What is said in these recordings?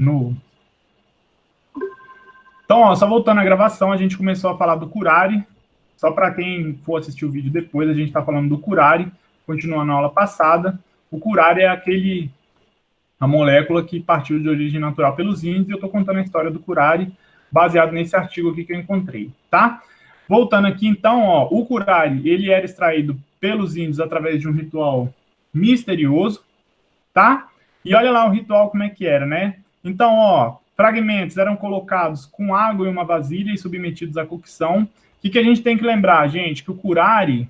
no... Então, ó, só voltando à gravação, a gente começou a falar do curare. Só para quem for assistir o vídeo depois, a gente está falando do curare, continuando a aula passada. O curare é a molécula que partiu de origem natural pelos índios, e eu estou contando a história do curare baseado nesse artigo aqui que eu encontrei, tá? Voltando aqui, então, ó, o curare, ele era extraído pelos índios através de um ritual misterioso, tá? E olha lá o ritual como é que era, né? Então, ó, fragmentos eram colocados com água em uma vasilha e submetidos à cocção. O que a gente tem que lembrar, gente? Que o curare,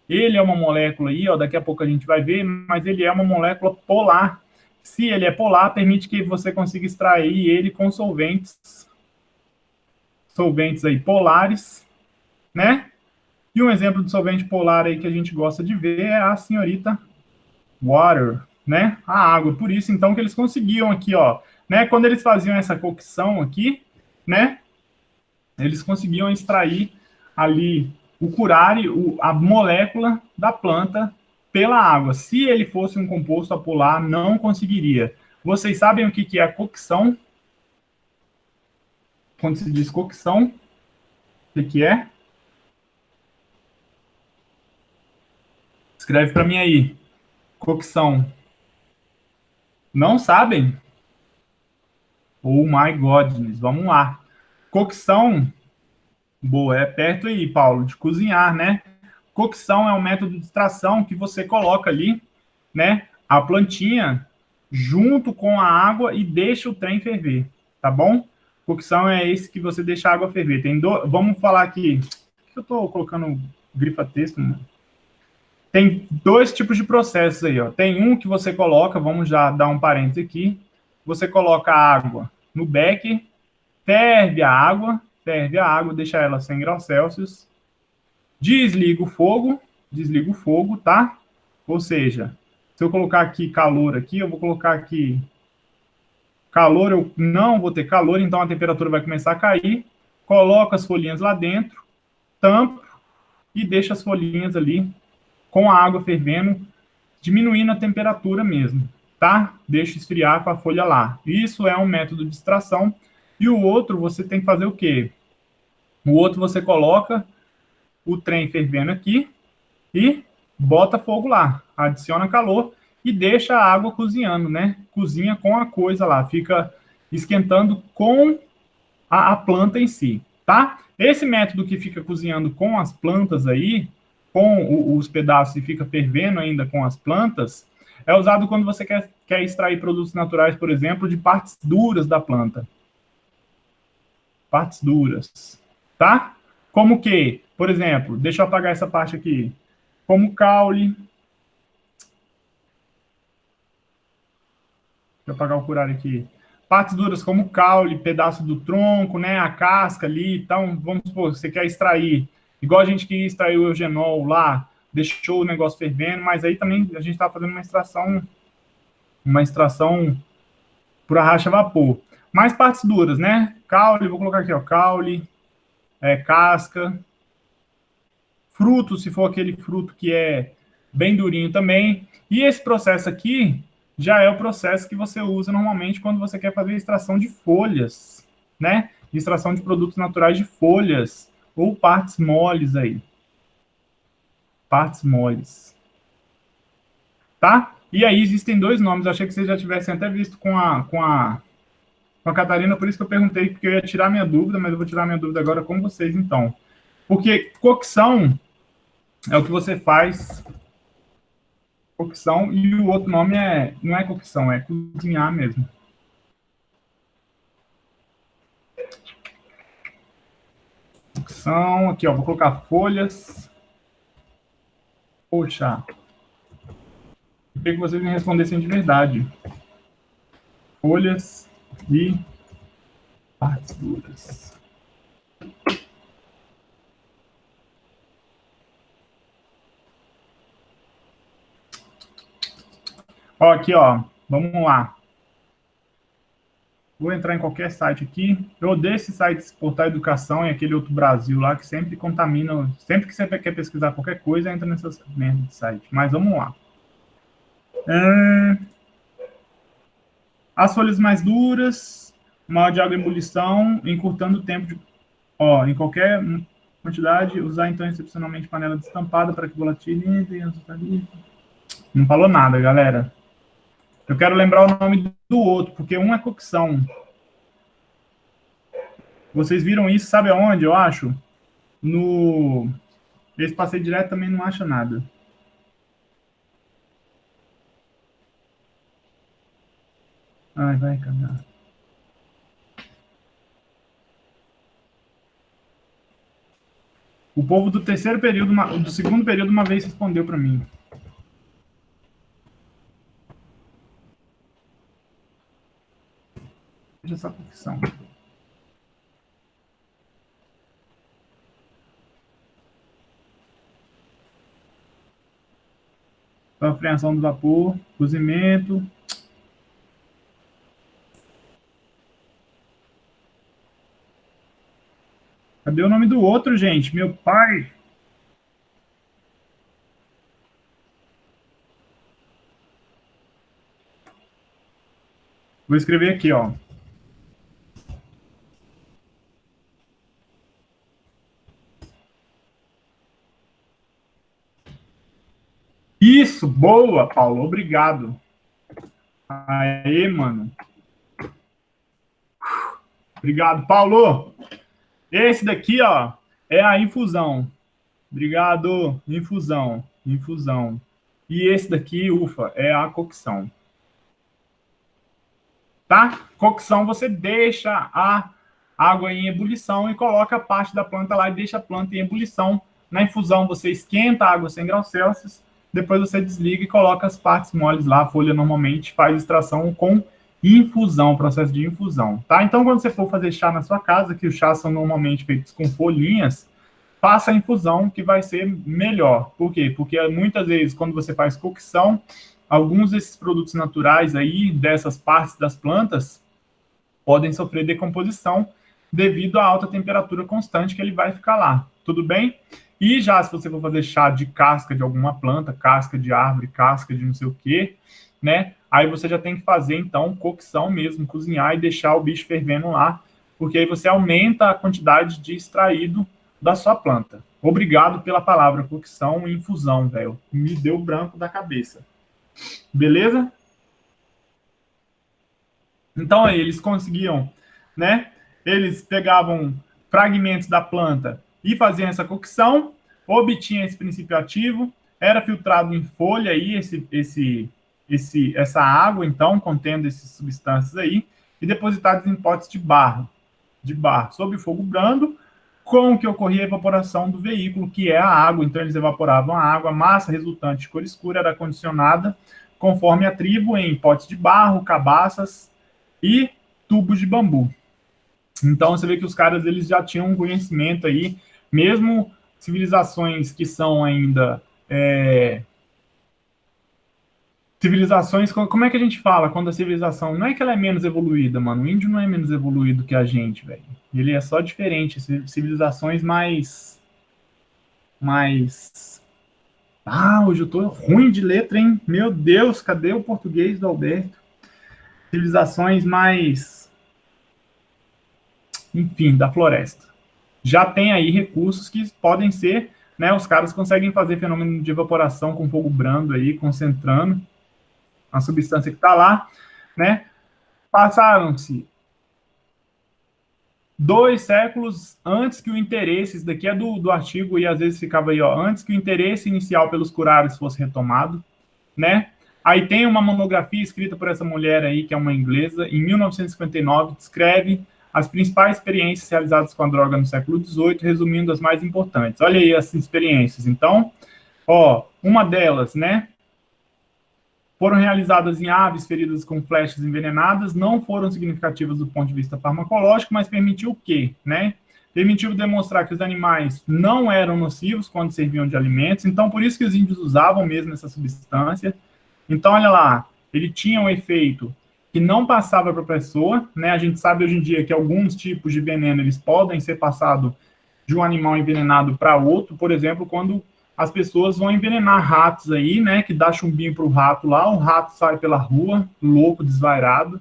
ele é uma molécula aí, ó, daqui a pouco a gente vai ver, mas ele é uma molécula polar. Se ele é polar, permite que você consiga extrair ele com solventes aí polares, né? E um exemplo de solvente polar aí que a gente gosta de ver é a senhorita water, né? A água. Por isso, então, que eles conseguiam aqui, ó, né? Quando eles faziam essa cocção aqui, né? Eles conseguiam extrair ali o curare, a molécula da planta pela água. Se ele fosse um composto apolar, não conseguiria. Vocês sabem o que é a cocção? Quando se diz cocção, o que é? Escreve para mim aí. Cocção. Não sabem? Oh my goodness, vamos lá. Cocção, boa, é perto aí, Paulo, de cozinhar, né? Cocção é um método de extração que você coloca ali, né, a plantinha junto com a água e deixa o trem ferver, tá bom? Cocção é esse que você deixa a água ferver. Vamos falar aqui, eu estou colocando grifa-texto, né? Tem dois tipos de processos aí, ó. Tem um que você coloca, vamos já dar um parênteses aqui, você coloca a água no becker, ferve a água, deixa ela 100 graus Celsius, desliga o fogo, tá? Ou seja, se eu colocar aqui calor aqui, eu vou colocar aqui calor, eu não vou ter calor, então a temperatura vai começar a cair, coloco as folhinhas lá dentro, tampo e deixo as folhinhas ali com a água fervendo, diminuindo a temperatura mesmo, tá? Deixa esfriar com a folha lá. Isso é um método de extração. E o outro, você tem que fazer o quê? O outro, você coloca o trem fervendo aqui e bota fogo lá, adiciona calor e deixa a água cozinhando, né? Cozinha com a coisa lá, fica esquentando com a planta em si, tá? Esse método que fica cozinhando com as plantas aí, com os pedaços e fica fervendo ainda com as plantas, é usado quando você quer extrair produtos naturais, por exemplo, de partes duras da planta. Partes duras, tá? Como que, por exemplo, deixa eu apagar essa parte aqui, como caule. Deixa eu apagar o curare aqui. Partes duras como caule, pedaço do tronco, né, a casca ali. Então, vamos supor, você quer extrair, igual a gente queria extrair o eugenol lá, deixou o negócio fervendo, mas aí também a gente está fazendo uma extração por arracha vapor. Mais partes duras, né? Caule, vou colocar aqui, ó, caule, casca, fruto, se for aquele fruto que é bem durinho também. E esse processo aqui já é o processo que você usa normalmente quando você quer fazer extração de folhas, né? Extração de produtos naturais de folhas ou partes moles aí. Partes moles. Tá? E aí existem dois nomes. Eu achei que vocês já tivessem até visto com a Catarina, por isso que eu perguntei, porque eu ia tirar minha dúvida, mas eu vou tirar minha dúvida agora com vocês, então. Porque cocção é o que você faz, cocção, e o outro nome não é cocção, é cozinhar mesmo. Cocção, aqui, ó, vou colocar folhas. Poxa, eu queria que vocês me respondessem de verdade. Folhas e partes duras. Ó, aqui, ó, vamos lá. Vou entrar em qualquer site aqui. Eu odeio esses sites Portal Educação e aquele outro Brasil lá que sempre contamina. Sempre que você quer pesquisar qualquer coisa, entra nessas merdas de site. Mas vamos lá. As folhas mais duras, maior de água em ebulição, encurtando o tempo de... Ó, em qualquer quantidade, usar então excepcionalmente panela destampada para que volatile... Não falou nada, galera. Eu quero lembrar o nome do outro, porque um é cocção. Vocês viram isso, sabe aonde, eu acho? No... Esse passei direto também não acha nada. Ai, vai caminhar. O povo do terceiro período, do segundo período, uma vez respondeu para mim. Veja essa confissão. Então, apreensão do vapor, cozimento. Cadê o nome do outro, gente? Meu pai. Vou escrever aqui, ó. Isso, boa, Paulo. Obrigado. Aê, mano. Obrigado, Paulo. Esse daqui, ó, é a infusão. Obrigado. Infusão. Infusão. E esse daqui, ufa, é a cocção. Tá? Cocção, você deixa a água em ebulição e coloca a parte da planta lá e deixa a planta em ebulição. Na infusão, você esquenta a água 100 graus Celsius, depois você desliga e coloca as partes moles lá. A folha normalmente faz extração com infusão, processo de infusão, tá? Então, quando você for fazer chá na sua casa, que os chás são normalmente feitos com folhinhas, faça a infusão, que vai ser melhor. Por quê? Porque muitas vezes, quando você faz cocção, alguns desses produtos naturais aí, dessas partes das plantas, podem sofrer decomposição devido à alta temperatura constante que ele vai ficar lá. Tudo bem? E já se você for fazer chá de casca de alguma planta, casca de árvore, casca de não sei o quê, né? Aí você já tem que fazer, então, cocção mesmo, cozinhar e deixar o bicho fervendo lá, porque aí você aumenta a quantidade de extraído da sua planta. Obrigado pela palavra cocção e infusão, velho. Me deu branco da cabeça. Beleza? Então aí eles conseguiam, né? Eles pegavam fragmentos da planta e faziam essa cocção, obtinha esse princípio ativo, era filtrado em folha aí essa água, então, contendo essas substâncias aí, e depositados em potes de barro, sob fogo brando, com que ocorria a evaporação do veículo, que é a água. Então, eles evaporavam a água, a massa resultante de cor escura era condicionada conforme a tribo em potes de barro, cabaças e tubos de bambu. Então, você vê que os caras eles já tinham um conhecimento aí, mesmo civilizações que são ainda... civilizações, como é que a gente fala quando a civilização, não é que ela é menos evoluída, mano, o índio não é menos evoluído que a gente, velho, ele é só diferente, civilizações hoje eu tô ruim de letra, hein, meu Deus, cadê o português do Alberto? Civilizações mais, enfim, da floresta, já tem aí recursos que podem ser, né, os caras conseguem fazer fenômeno de evaporação com fogo brando aí, concentrando a substância que está lá, né? Passaram-se 2 séculos antes que o interesse, isso daqui é do artigo, e às vezes ficava aí, ó, antes que o interesse inicial pelos curares fosse retomado, né? Aí tem uma monografia escrita por essa mulher aí, que é uma inglesa, em 1959, descreve as principais experiências realizadas com a droga no século XVIII, resumindo as mais importantes. Olha aí as experiências. Então, ó, uma delas, né? Foram realizadas em aves feridas com flechas envenenadas, não foram significativas do ponto de vista farmacológico, mas permitiu o quê, né? Permitiu demonstrar que os animais não eram nocivos quando serviam de alimentos, então por isso que os índios usavam mesmo essa substância. Então, olha lá, ele tinha um efeito que não passava para a pessoa, né? A gente sabe hoje em dia que alguns tipos de veneno, eles podem ser passados de um animal envenenado para outro, por exemplo, quando as pessoas vão envenenar ratos aí, né, que dá chumbinho pro rato lá, o rato sai pela rua, louco, desvairado,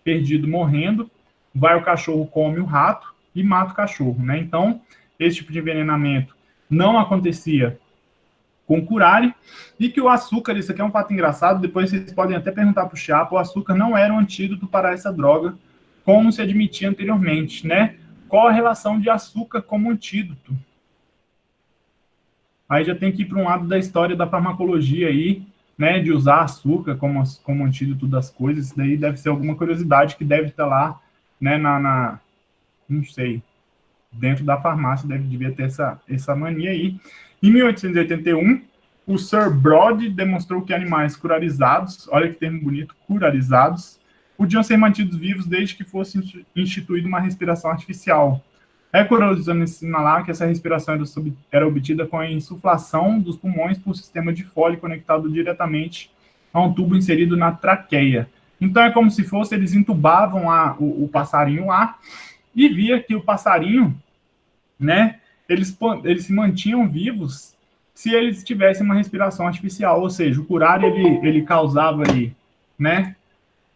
perdido morrendo, vai o cachorro, come o rato e mata o cachorro, né? Então, esse tipo de envenenamento não acontecia com curare, e que o açúcar, isso aqui é um fato engraçado, depois vocês podem até perguntar para o Chapa, o açúcar não era um antídoto para essa droga, como se admitia anteriormente, né? Qual a relação de açúcar como antídoto? Aí já tem que ir para um lado da história da farmacologia aí, né, de usar açúcar como antídoto das coisas, isso daí deve ser alguma curiosidade que deve estar lá, né, não sei, dentro da farmácia devia ter essa mania aí. Em 1881, o Sir Broad demonstrou que animais curarizados, olha que termo bonito, curarizados, podiam ser mantidos vivos desde que fosse instituída uma respiração artificial. É curioso assinalar que essa respiração era obtida com a insuflação dos pulmões por sistema de Foley conectado diretamente a um tubo inserido na traqueia. Então é como se fosse, eles entubavam o passarinho lá e via que o passarinho, né, eles se mantinham vivos se eles tivessem uma respiração artificial, ou seja, o curare ele causava ali, né,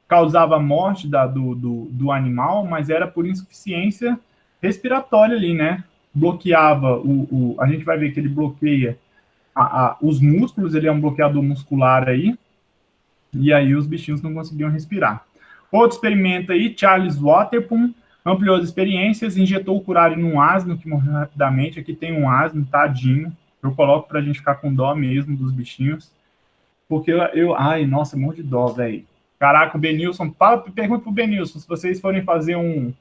causava a morte do animal, mas era por insuficiência respiratória ali, né? Bloqueava a gente vai ver que ele bloqueia os músculos, ele é um bloqueador muscular aí, e aí os bichinhos não conseguiam respirar. Outro experimento aí, Charles Waterpoon, ampliou as experiências, injetou o curare num asno que morreu rapidamente. Aqui tem um asno, tadinho. Eu coloco pra gente ficar com dó mesmo dos bichinhos. Porque ai, nossa, morro de dó, velho. Caraca, o Benilson, pergunta pro Benilson, se vocês forem fazer um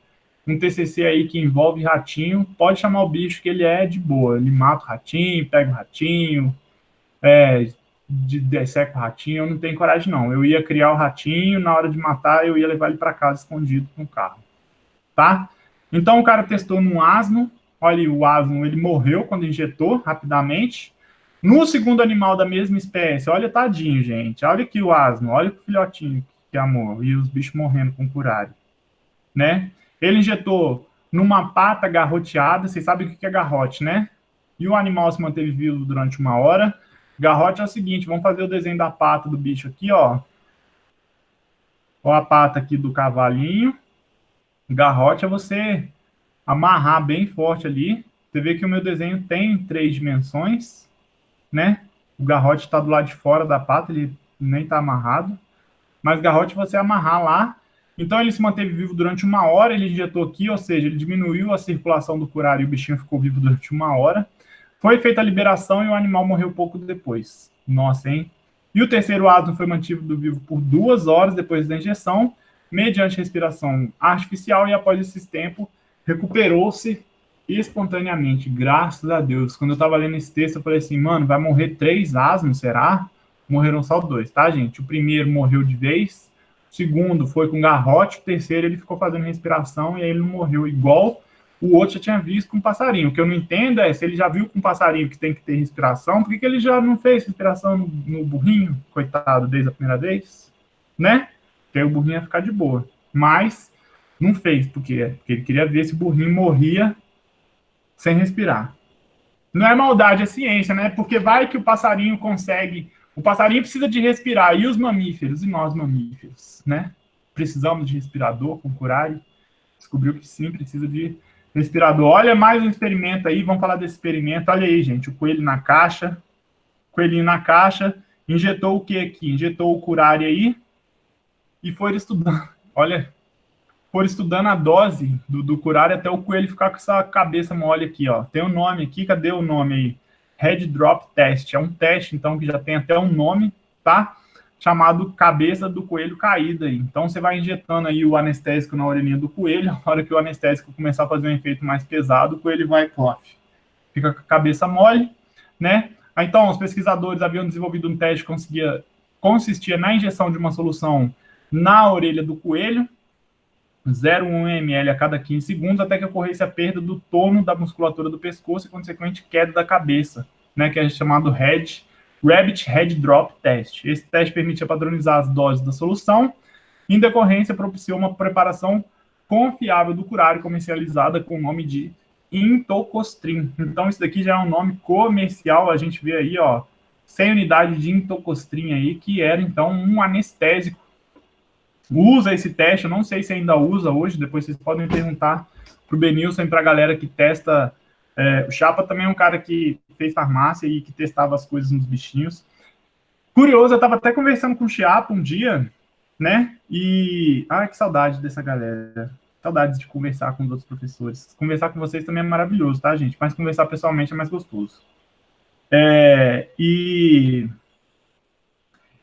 TCC aí que envolve ratinho, pode chamar o bicho que ele é de boa. Ele mata o ratinho, pega o ratinho, desseca o ratinho. Eu não tenho coragem, não. Eu ia criar o ratinho, na hora de matar, eu ia levar ele para casa escondido com o carro. Tá? Então o cara testou num asno. Olha, o asno, ele morreu quando injetou rapidamente. No segundo animal da mesma espécie, olha, tadinho, gente. Olha aqui o asno, olha o filhotinho que amor. E os bichos morrendo com curare, né? Ele injetou numa pata garroteada. Vocês sabem o que é garrote, né? E o animal se manteve vivo durante 1 hora. Garrote é o seguinte, vamos fazer o desenho da pata do bicho aqui, ó. Ó a pata aqui do cavalinho. Garrote é você amarrar bem forte ali. Você vê que o meu desenho tem 3 dimensões, né? O garrote está do lado de fora da pata, ele nem está amarrado. Mas garrote você amarrar lá. Então ele se manteve vivo durante 1 hora, ele injetou aqui, ou seja, ele diminuiu a circulação do curare e o bichinho ficou vivo durante 1 hora. Foi feita a liberação e o animal morreu pouco depois. Nossa, hein? E o terceiro asno foi mantido vivo por 2 horas depois da injeção, mediante respiração artificial, e após esse tempo recuperou-se espontaneamente, graças a Deus. Quando eu estava lendo esse texto, eu falei assim, mano, vai morrer 3 asnos, será? Morreram só 2, tá, gente? O primeiro morreu de vez, o segundo foi com garrote, o terceiro ele ficou fazendo respiração e aí ele não morreu igual o outro já tinha visto com passarinho. O que eu não entendo é, se ele já viu com passarinho que tem que ter respiração, por que ele já não fez respiração no burrinho, coitado, desde a primeira vez? Né? Porque aí o burrinho ia ficar de boa. Mas não fez, porque ele queria ver se o burrinho morria sem respirar. Não é maldade, é ciência, né? Porque vai que o passarinho consegue... O passarinho precisa de respirar, e os mamíferos, e nós mamíferos, né? Precisamos de respirador com curare. Descobriu que sim, precisa de respirador. Olha mais um experimento aí, vamos falar desse experimento. Olha aí, gente, o coelho na caixa. Coelhinho na caixa. Injetou o que aqui? Injetou o curare aí e foi estudando. Olha, foram estudando a dose do curare até o coelho ficar com essa cabeça mole aqui, ó. Tem um nome aqui, cadê o nome aí? Head Drop Test. É um teste, então, que já tem até um nome, tá? Chamado cabeça do coelho caída aí. Então, você vai injetando aí o anestésico na orelhinha do coelho. Na hora que o anestésico começar a fazer um efeito mais pesado, o coelho vai, plof, fica com a cabeça mole, né? Então, os pesquisadores haviam desenvolvido um teste que consistia na injeção de uma solução na orelha do coelho, 0,1 ml a cada 15 segundos, até que ocorresse a perda do tono da musculatura do pescoço e, consequente, queda da cabeça, né, que é chamado Rabbit Head Drop Test. Esse teste permitia padronizar as doses da solução, em decorrência, propiciou uma preparação confiável do curare, comercializada com o nome de Intocostrin. Então, isso daqui já é um nome comercial, a gente vê aí, ó, 100 unidades de Intocostrin aí, que era, então, um anestésico usa esse teste, eu não sei se ainda usa hoje, depois vocês podem perguntar para o Benilson e para a galera que testa. O Chapa também é um cara que fez farmácia e que testava as coisas nos bichinhos. Curioso, eu estava até conversando com o Chiapa um dia, né? E. Ai, que saudade dessa galera. Saudades de conversar com os outros professores. Conversar com vocês também é maravilhoso, tá, gente? Mas conversar pessoalmente é mais gostoso. E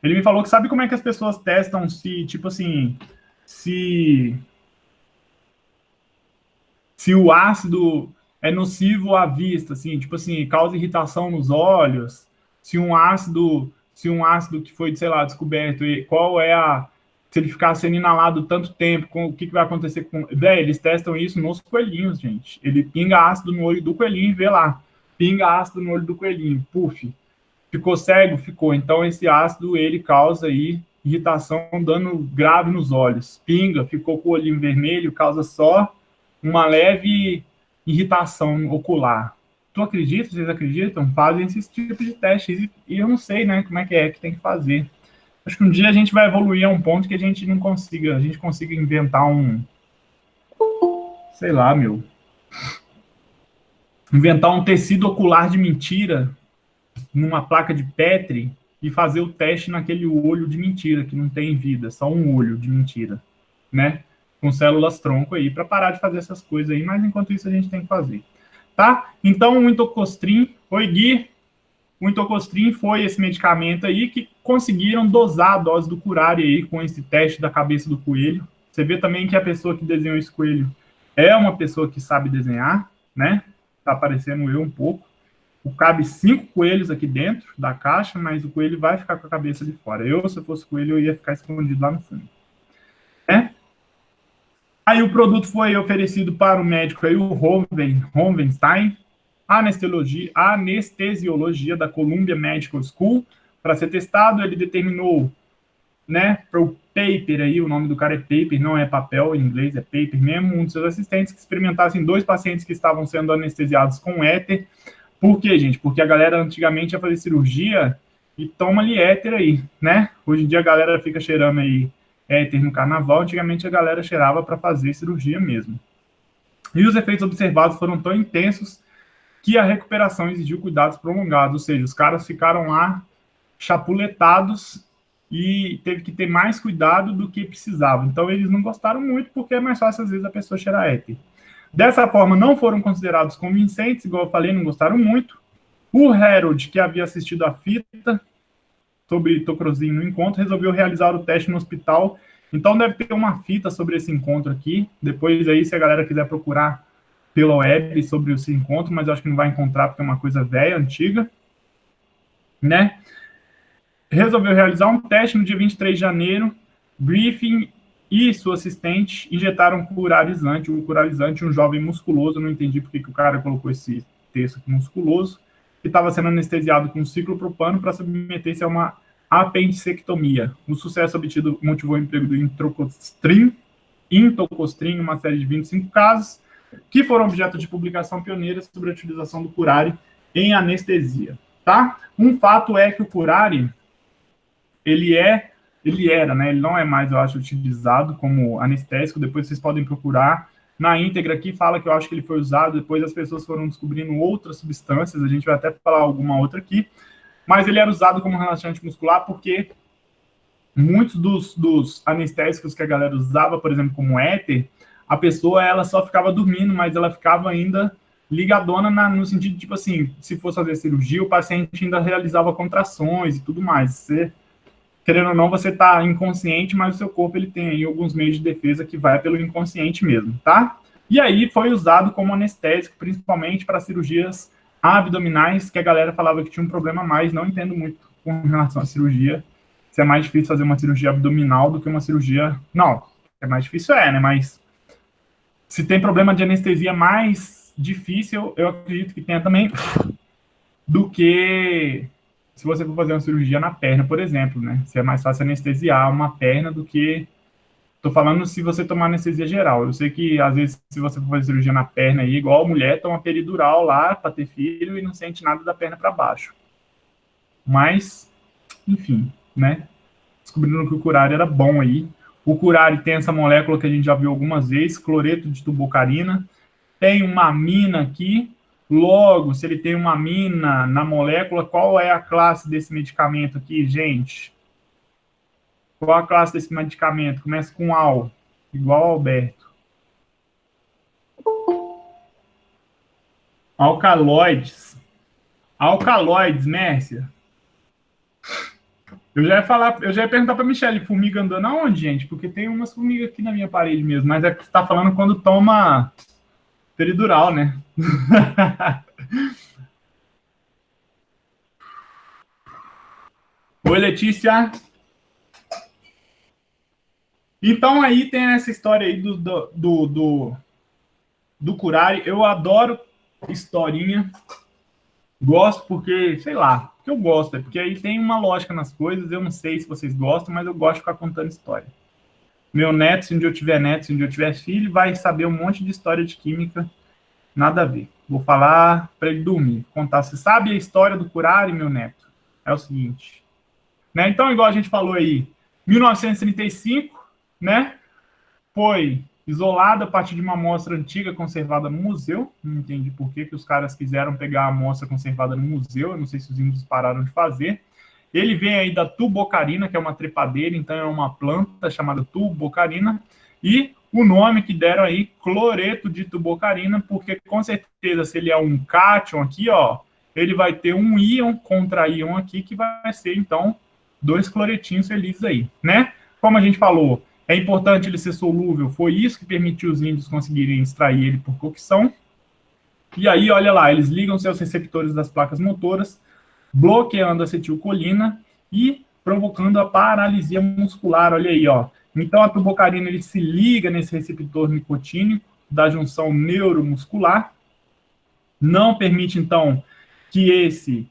ele me falou que sabe como é que as pessoas testam se, tipo assim, se o ácido é nocivo à vista, assim, tipo assim, causa irritação nos olhos, se um ácido que foi, sei lá, descoberto, e qual é a se ele ficar sendo inalado tanto tempo, o que vai acontecer com... Véi, eles testam isso nos coelhinhos, gente. Ele pinga ácido no olho do coelhinho e vê lá. Pinga ácido no olho do coelhinho, puf. Ficou cego? Ficou. Então, esse ácido, ele causa aí irritação, dano grave nos olhos. Pinga, ficou com o olhinho vermelho, causa só uma leve irritação ocular. Tu acredita? Vocês acreditam? Fazem esse tipo de testes. E eu não sei, né, como é que tem que fazer. Acho que um dia a gente vai evoluir a um ponto que a gente consiga inventar sei lá, inventar um tecido ocular de mentira numa placa de Petri e fazer o teste naquele olho de mentira, que não tem vida, só um olho de mentira, né? Com células tronco aí, para parar de fazer essas coisas aí, mas enquanto isso a gente tem que fazer. Tá? Então, o Intocostrin foi, Gui, o Intocostrin foi esse medicamento aí que conseguiram dosar a dose do curare aí com esse teste da cabeça do coelho. Você vê também que a pessoa que desenhou esse coelho é uma pessoa que sabe desenhar, né? Tá aparecendo eu um pouco. Cabe 5 coelhos aqui dentro da caixa, mas o coelho vai ficar com a cabeça de fora. Se eu fosse coelho, eu ia ficar escondido lá no fundo. Aí o produto foi oferecido para o médico aí, o Hovenstein, anestesiologia da Columbia Medical School, para ser testado. Ele determinou, né, para o paper aí, o nome do cara é paper, não é papel, em inglês é paper mesmo, um dos seus assistentes que experimentassem 2 pacientes que estavam sendo anestesiados com éter. Por quê, gente? Porque a galera antigamente ia fazer cirurgia e toma ali éter aí, né? Hoje em dia a galera fica cheirando aí éter no carnaval, antigamente a galera cheirava para fazer cirurgia mesmo. E os efeitos observados foram tão intensos que a recuperação exigiu cuidados prolongados, ou seja, os caras ficaram lá chapuletados e teve que ter mais cuidado do que precisava. Então eles não gostaram muito porque é mais fácil às vezes a pessoa cheirar éter. Dessa forma, não foram considerados convincentes, igual eu falei, não gostaram muito. O Harold, que havia assistido a fita sobre Tocrozin no encontro, resolveu realizar o teste no hospital. Então deve ter uma fita sobre esse encontro aqui. Depois aí, se a galera quiser procurar pela web sobre esse encontro, mas eu acho que não vai encontrar porque é uma coisa velha, antiga, né? Resolveu realizar um teste no dia 23 de janeiro. Griffin e sua assistente injetaram curarizante, um jovem musculoso, eu não entendi porque que o cara colocou esse texto aqui, musculoso, que estava sendo anestesiado com ciclopropano para submeter-se a uma apendicectomia. O sucesso obtido motivou o emprego do Intocostrin, uma série de 25 casos, que foram objeto de publicação pioneira sobre a utilização do curare em anestesia. Tá? Um fato é que o curare, ele era, né? Ele não é mais, eu acho, utilizado como anestésico. Depois vocês podem procurar na íntegra aqui, fala que eu acho que ele foi usado, depois as pessoas foram descobrindo outras substâncias, a gente vai até falar alguma outra aqui, mas ele era usado como relaxante muscular porque muitos dos anestésicos que a galera usava, por exemplo, como éter, a pessoa ela só ficava dormindo, mas ela ficava ainda ligadona no sentido, tipo assim, se fosse fazer cirurgia, o paciente ainda realizava contrações e tudo mais. Você, querendo ou não, você está inconsciente, mas o seu corpo ele tem aí alguns meios de defesa que vai pelo inconsciente mesmo, tá? E aí foi usado como anestésico, principalmente para cirurgias abdominais, que a galera falava que tinha um problema a mais. Não entendo muito com relação à cirurgia, se é mais difícil fazer uma cirurgia abdominal do que uma cirurgia... Não, é mais difícil, né? Mas se tem problema de anestesia mais difícil, eu acredito que tenha também, do que se você for fazer uma cirurgia na perna, por exemplo, né? Se é mais fácil anestesiar uma perna do que... Tô falando se você tomar anestesia geral. Eu sei que, às vezes, se você for fazer cirurgia na perna aí, igual a mulher toma peridural lá para ter filho e não sente nada da perna para baixo. Mas, enfim, né? Descobrindo que o curare era bom aí. O curare tem essa molécula que a gente já viu algumas vezes, cloreto de tubocarina. Tem uma amina aqui. Logo, se ele tem uma amina na molécula, qual é a classe desse medicamento aqui, gente? Qual a classe desse medicamento? Começa com al, igual ao Alberto. Alcaloides. Alcaloides, Mércia. Eu já ia perguntar para Michelle, formiga andando aonde, gente? Porque tem umas formigas aqui na minha parede mesmo, mas é que você está falando quando toma peridural, né? Oi, Letícia. Então aí tem essa história aí do curare. Eu adoro historinha. Gosto porque, sei lá, porque eu gosto. É porque aí tem uma lógica nas coisas. Eu não sei se vocês gostam, mas eu gosto de ficar contando história. Meu neto, se um dia eu tiver neto, se um dia eu tiver filho, vai saber um monte de história de química. Nada a ver. Vou falar para ele dormir. Contar. Você sabe a história do curare, meu neto? É o seguinte. Né? Então, igual a gente falou aí, 1935, né? Foi isolada a partir de uma amostra antiga conservada no museu. Não entendi por que os caras quiseram pegar a amostra conservada no museu. Eu não sei se os índios pararam de fazer. Ele vem aí da tubocarina, que é uma trepadeira, então é uma planta chamada tubocarina. E o nome que deram aí, cloreto de tubocarina, porque com certeza se ele é um cátion aqui, ó, ele vai ter um íon contra íon aqui, que vai ser, então, 2 cloretinhos felizes aí, né? Como a gente falou, é importante ele ser solúvel, foi isso que permitiu os índios conseguirem extrair ele por cocção. E aí, olha lá, eles ligam seus receptores das placas motoras, bloqueando a acetilcolina e provocando a paralisia muscular, olha aí, ó. Então, a tubocarina, ele se liga nesse receptor nicotínico da junção neuromuscular, não permite, então, que esse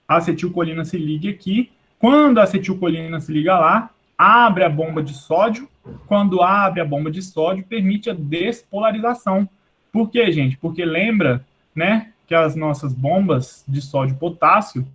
acetilcolina se ligue aqui. Quando a acetilcolina se liga lá, abre a bomba de sódio. Quando abre a bomba de sódio, permite a despolarização. Por quê, gente? Porque lembra, né, que as nossas bombas de sódio e potássio,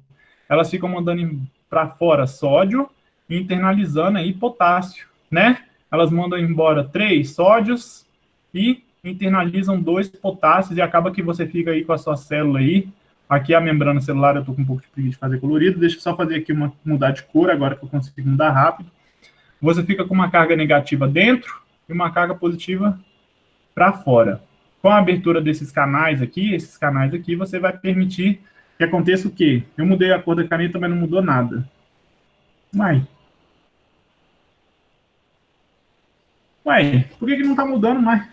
elas ficam mandando para fora sódio e internalizando aí potássio, né? Elas mandam embora 3 sódios e internalizam 2 potássios e acaba que você fica aí com a sua célula aí. Aqui a membrana celular, eu tô com um pouco de preguiça de fazer colorido. Deixa eu só fazer aqui mudar de cor, agora que eu consigo mudar rápido. Você fica com uma carga negativa dentro e uma carga positiva para fora. Com a abertura desses canais aqui, você vai permitir que aconteça o quê? Eu mudei a cor da caneta, mas não mudou nada. Uai, por que não tá mudando mais?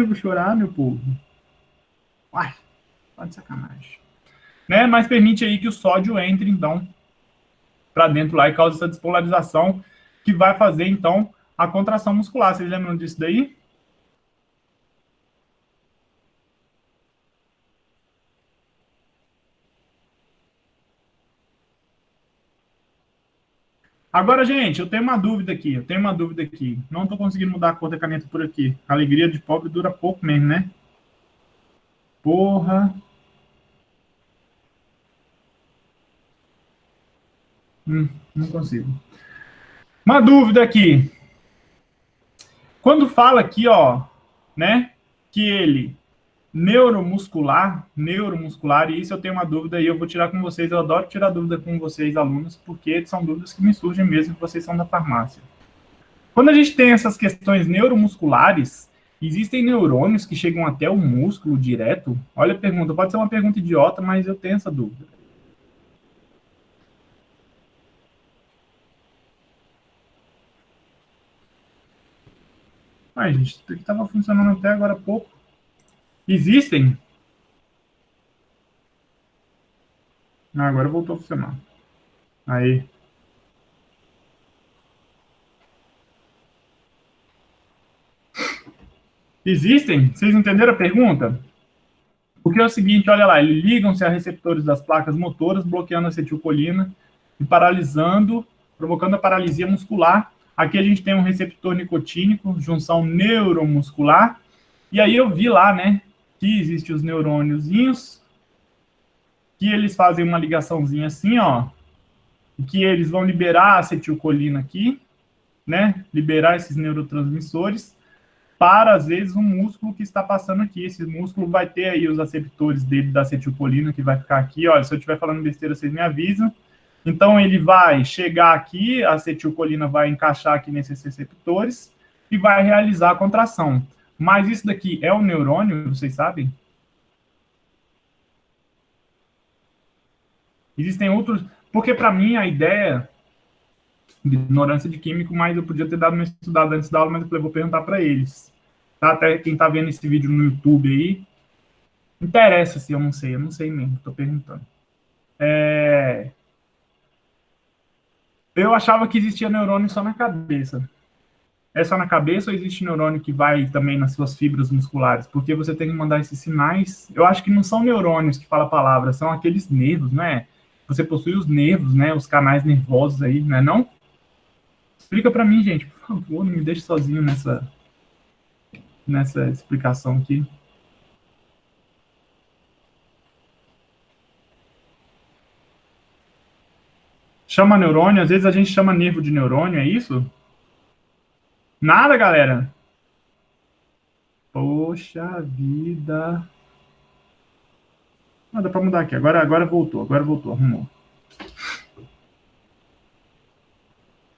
Vou chorar, meu povo. Uai, tá de sacanagem. Né? Mas permite aí que o sódio entre, então, para dentro lá e cause essa despolarização que vai fazer, então, a contração muscular. Vocês lembram disso daí? Agora, gente, eu tenho uma dúvida aqui. Não estou conseguindo mudar a cor da caneta por aqui. A alegria de pobre dura pouco mesmo, né? Porra. Não consigo. Uma dúvida aqui. Quando fala aqui, ó, né, que ele neuromuscular, e isso eu tenho uma dúvida e eu vou tirar com vocês, eu adoro tirar dúvida com vocês, alunos, porque são dúvidas que me surgem mesmo que vocês são da farmácia. Quando a gente tem essas questões neuromusculares, existem neurônios que chegam até o músculo direto? Olha a pergunta, pode ser uma pergunta idiota, mas eu tenho essa dúvida. Ai, gente, isso aqui estava funcionando até agora há pouco. Existem? Agora voltou a funcionar. Aí. Existem? Vocês entenderam a pergunta? Porque é o seguinte, olha lá, eles ligam-se a receptores das placas motoras, bloqueando a acetilcolina e paralisando, provocando a paralisia muscular. Aqui a gente tem um receptor nicotínico, junção neuromuscular. E aí eu vi lá, né, que existem os neurôniozinhos, que eles fazem uma ligaçãozinha assim, ó, e que eles vão liberar a acetilcolina aqui, né, liberar esses neurotransmissores para, às vezes, um músculo que está passando aqui. Esse músculo vai ter aí os aceptores dele da acetilcolina, que vai ficar aqui. Olha, se eu estiver falando besteira, vocês me avisam. Então, ele vai chegar aqui, a acetilcolina vai encaixar aqui nesses receptores e vai realizar a contração. Mas isso daqui é o neurônio, vocês sabem? Existem outros... Porque, para mim, a ideia de ignorância de químico, mas eu podia ter dado uma estudada antes da aula, mas eu falei, vou perguntar para eles. Tá? Até quem está vendo esse vídeo no YouTube aí, interessa se eu não sei mesmo, estou perguntando. Eu achava que existia neurônio só na cabeça. É só na cabeça ou existe neurônio que vai também nas suas fibras musculares? Porque você tem que mandar esses sinais. Eu acho que não são neurônios que falam a palavra, são aqueles nervos, né? Você possui os nervos, né? Os canais nervosos aí, né? Não? Explica para mim, gente, por favor, não me deixe sozinho nessa explicação aqui. Chama neurônio, às vezes a gente chama nervo de neurônio, é isso? Nada, galera. Poxa vida. Ah, dá para mudar aqui. Agora voltou, arrumou.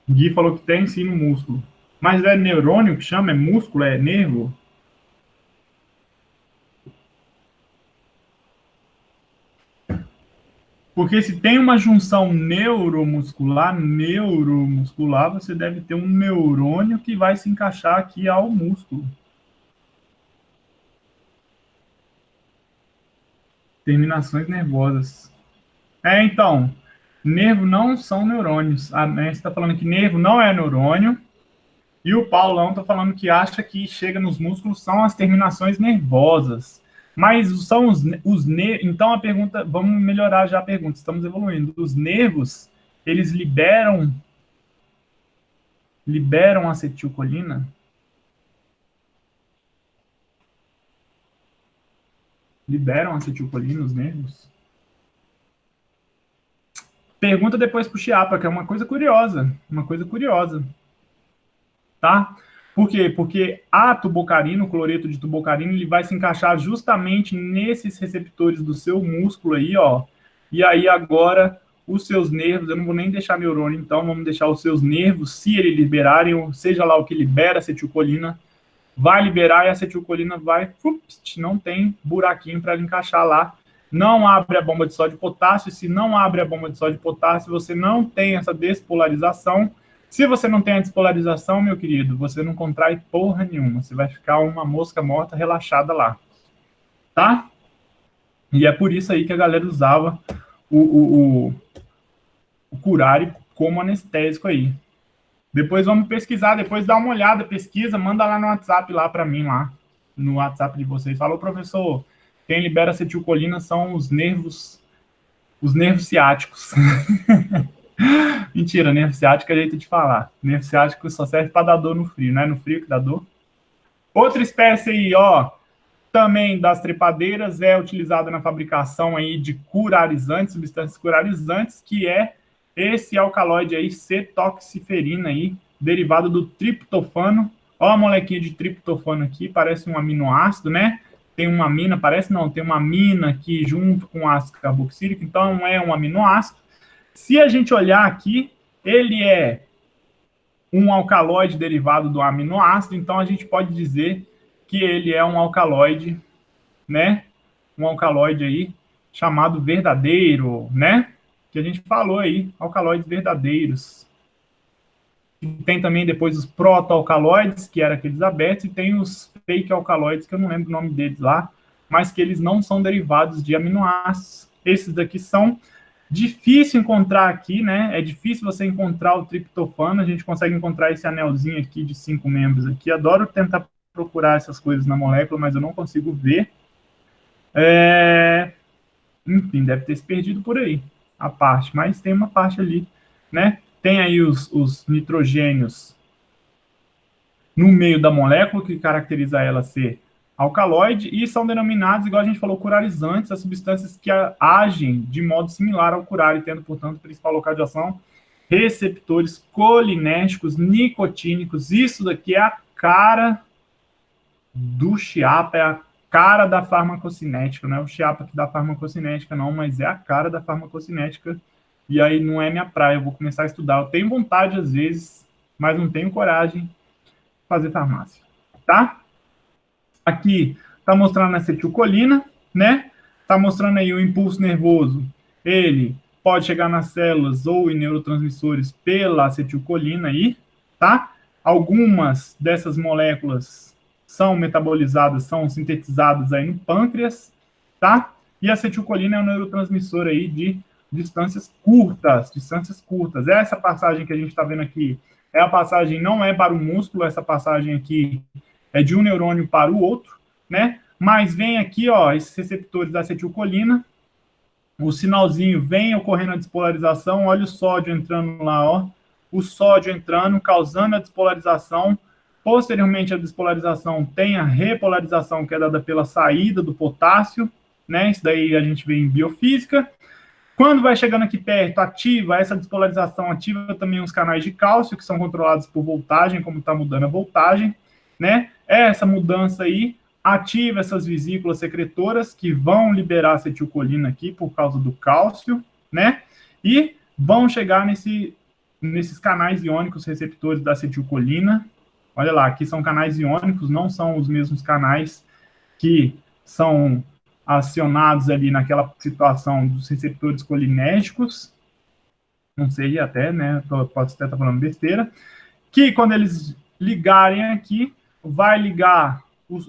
Gui falou que tem sim no músculo. Mas é neurônio que chama? É músculo? É nervo? Porque se tem uma junção neuromuscular, você deve ter um neurônio que vai se encaixar aqui ao músculo. Terminações nervosas. Então, nervo não são neurônios. A Nancy está falando que nervo não é neurônio. E o Paulão está falando que acha que chega nos músculos são as terminações nervosas. Mas são os nervos. Então a pergunta, vamos melhorar já a pergunta, estamos evoluindo. Os nervos, eles liberam acetilcolina? Liberam acetilcolina os nervos? Pergunta depois pro Chiapa, que é uma coisa curiosa. Tá? Por quê? Porque a tubocarina, o cloreto de tubocarina, ele vai se encaixar justamente nesses receptores do seu músculo aí, ó. E aí agora os seus nervos, eu não vou nem deixar neurônio, então vamos deixar os seus nervos, se eles liberarem, ou seja lá o que libera acetilcolina, vai liberar e a acetilcolina vai, não tem buraquinho para encaixar lá. Não abre a bomba de sódio e potássio. Se não abre a bomba de sódio e potássio, você não tem essa despolarização. Se você não tem a despolarização, meu querido, você não contrai porra nenhuma. Você vai ficar uma mosca morta relaxada lá. Tá? E é por isso aí que a galera usava o curare como anestésico aí. Depois vamos pesquisar, depois dá uma olhada, pesquisa, manda lá no WhatsApp lá para mim, lá no WhatsApp de vocês. Falou, professor, quem libera acetilcolina são os nervos ciáticos. Mentira, nervo ciático é jeito de falar. Nervo ciático só serve para dar dor no frio, não é no frio que dá dor? Outra espécie aí, ó, também das trepadeiras, é utilizada na fabricação aí de curarizantes, substâncias curarizantes, que é esse alcaloide aí, cetoxiferina aí, derivado do triptofano. Ó a molequinha de triptofano aqui, parece um aminoácido, né? Tem uma amina, parece não, tem uma amina aqui junto com ácido carboxílico, então é um aminoácido. Se a gente olhar aqui, ele é um alcaloide derivado do aminoácido, então a gente pode dizer que ele é um alcaloide, né? Um alcaloide aí chamado verdadeiro, né? Que a gente falou aí, alcaloides verdadeiros. E tem também depois os protoalcaloides, que eram aqueles abertos, e tem os fake alcaloides, que eu não lembro o nome deles lá, mas que eles não são derivados de aminoácidos. Esses daqui são difícil encontrar aqui, né? É difícil você encontrar o triptofano. A gente consegue encontrar esse anelzinho aqui de 5 membros aqui. Adoro tentar procurar essas coisas na molécula, mas eu não consigo ver. Enfim, deve ter se perdido por aí a parte, mas tem uma parte ali, né? Tem aí os nitrogênios no meio da molécula, que caracteriza ela ser alcaloide, e são denominados, igual a gente falou, curarizantes, as substâncias que agem de modo similar ao curare, tendo, portanto, principal local de ação receptores colinérgicos nicotínicos. Isso daqui é a cara do Chiapa, é a cara da farmacocinética, não é o Chiapa que dá farmacocinética, não, mas é a cara da farmacocinética, e aí não é minha praia, eu vou começar a estudar. Eu tenho vontade, às vezes, mas não tenho coragem de fazer farmácia, tá? Aqui tá mostrando a acetilcolina, né? Tá mostrando aí o impulso nervoso, ele pode chegar nas células ou em neurotransmissores pela acetilcolina aí, tá? Algumas dessas moléculas são metabolizadas, são sintetizadas aí no pâncreas, tá? E a acetilcolina é um neurotransmissor aí de distâncias curtas, distâncias curtas. Essa passagem que a gente está vendo aqui é a passagem, não é para o músculo, essa passagem aqui é de um neurônio para o outro, né? Mas vem aqui, ó, esses receptores da acetilcolina, o sinalzinho vem ocorrendo a despolarização, olha o sódio entrando lá, ó, o sódio entrando, causando a despolarização. Posteriormente, a despolarização tem a repolarização, que é dada pela saída do potássio, né? Isso daí a gente vê em biofísica. Quando vai chegando aqui perto, ativa essa despolarização, ativa também os canais de cálcio, que são controlados por voltagem, como está mudando a voltagem, né? Essa mudança aí ativa essas vesículas secretoras que vão liberar acetilcolina aqui por causa do cálcio, né? E vão chegar nesses canais iônicos receptores da acetilcolina. Olha lá, aqui são canais iônicos, não são os mesmos canais que são acionados ali naquela situação dos receptores colinérgicos. Não sei até, né? Pode até estar falando besteira. Que quando eles ligarem aqui, vai ligar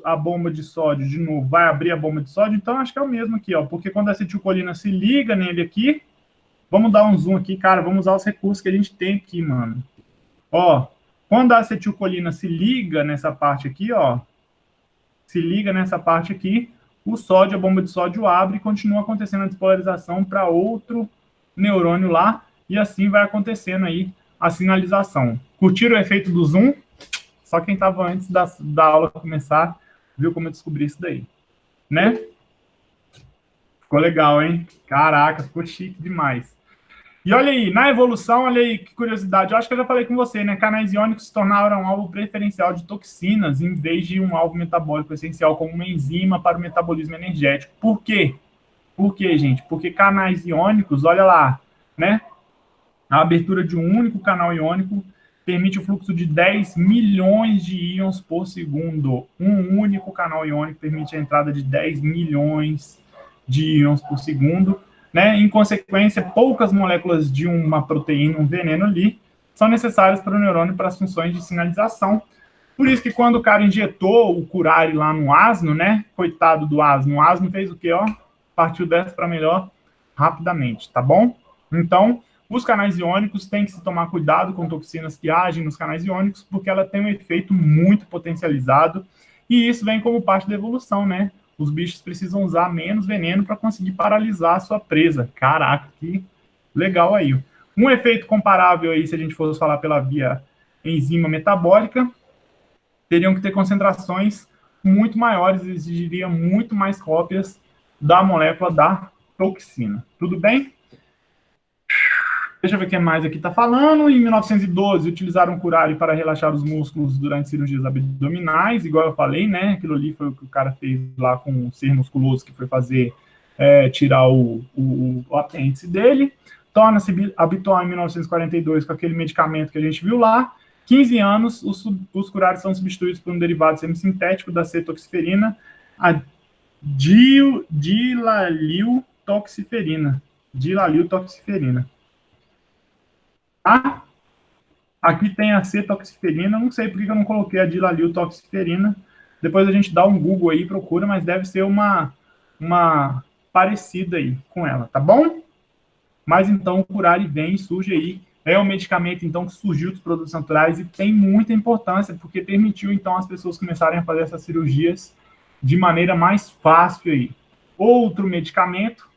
a bomba de sódio de novo, vai abrir a bomba de sódio, então acho que é o mesmo aqui, ó, porque quando a acetilcolina se liga nele aqui, vamos dar um zoom aqui, cara, vamos usar os recursos que a gente tem aqui, mano. Ó, quando a acetilcolina se liga nessa parte aqui, ó, se liga nessa parte aqui, o sódio, a bomba de sódio abre e continua acontecendo a despolarização para outro neurônio lá, e assim vai acontecendo aí a sinalização. Curtiram o efeito do zoom? Só quem estava antes da aula começar viu como eu descobri isso daí, né? Ficou legal, hein? Caraca, ficou chique demais. E olha aí, na evolução, olha aí que curiosidade. Eu acho que eu já falei com você, né? Canais iônicos se tornaram um alvo preferencial de toxinas em vez de um alvo metabólico essencial como uma enzima para o metabolismo energético. Por quê? Por quê, gente? Porque canais iônicos, olha lá, né? A abertura de um único canal iônico permite o fluxo de 10 milhões de íons por segundo. Um único canal iônico permite a entrada de 10 milhões de íons por segundo, né? Em consequência, poucas moléculas de uma proteína, um veneno ali, são necessárias para o neurônio para as funções de sinalização. Por isso que quando o cara injetou o curare lá no asno, né? Coitado do asno, o asno fez o quê, ó? Partiu dessa para melhor rapidamente, tá bom? Então, os canais iônicos têm que se tomar cuidado com toxinas que agem nos canais iônicos, porque ela tem um efeito muito potencializado, e isso vem como parte da evolução, né? Os bichos precisam usar menos veneno para conseguir paralisar a sua presa. Caraca, que legal aí. Um efeito comparável aí, se a gente fosse falar pela via enzima metabólica, teriam que ter concentrações muito maiores, exigiria muito mais cópias da molécula da toxina. Tudo bem? Deixa eu ver o que mais aqui está falando. Em 1912, utilizaram curare para relaxar os músculos durante cirurgias abdominais, igual eu falei, né? Aquilo ali foi o que o cara fez lá com o ser musculoso, que foi fazer tirar o apêndice dele. Torna-se habitual em 1942 com aquele medicamento que a gente viu lá. 15 anos, os curares são substituídos por um derivado semissintético da cetoxiferina, a dilaliltoxiferina. Dilaliltoxiferina. Tá? Aqui tem a cetoxiferina, não sei porque eu não coloquei a dilaliltoxiferina. Depois a gente dá um Google aí, procura, mas deve ser uma parecida aí com ela, tá bom? Mas então o curare vem e surge aí. É um medicamento, então, que surgiu dos produtos naturais e tem muita importância, porque permitiu, então, as pessoas começarem a fazer essas cirurgias de maneira mais fácil aí. Outro medicamento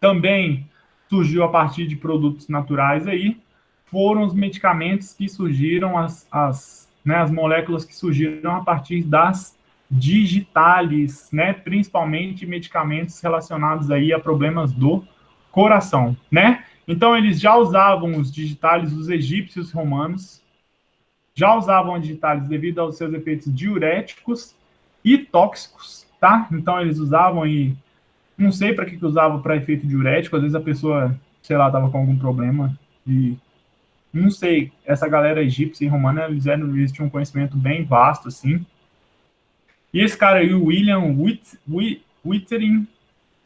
também surgiu a partir de produtos naturais aí, foram os medicamentos que surgiram, as moléculas que surgiram a partir das digitales, né? Principalmente medicamentos relacionados aí a problemas do coração, né? Então, eles já usavam os digitalis, os egípcios romanos, já usavam digitalis devido aos seus efeitos diuréticos e tóxicos, tá? Então, eles usavam e não sei para que usavam para efeito diurético, às vezes a pessoa, sei lá, estava com algum problema e não sei, essa galera egípcia e romana, eles tinham um conhecimento bem vasto, assim. E esse cara aí, o William Whittering,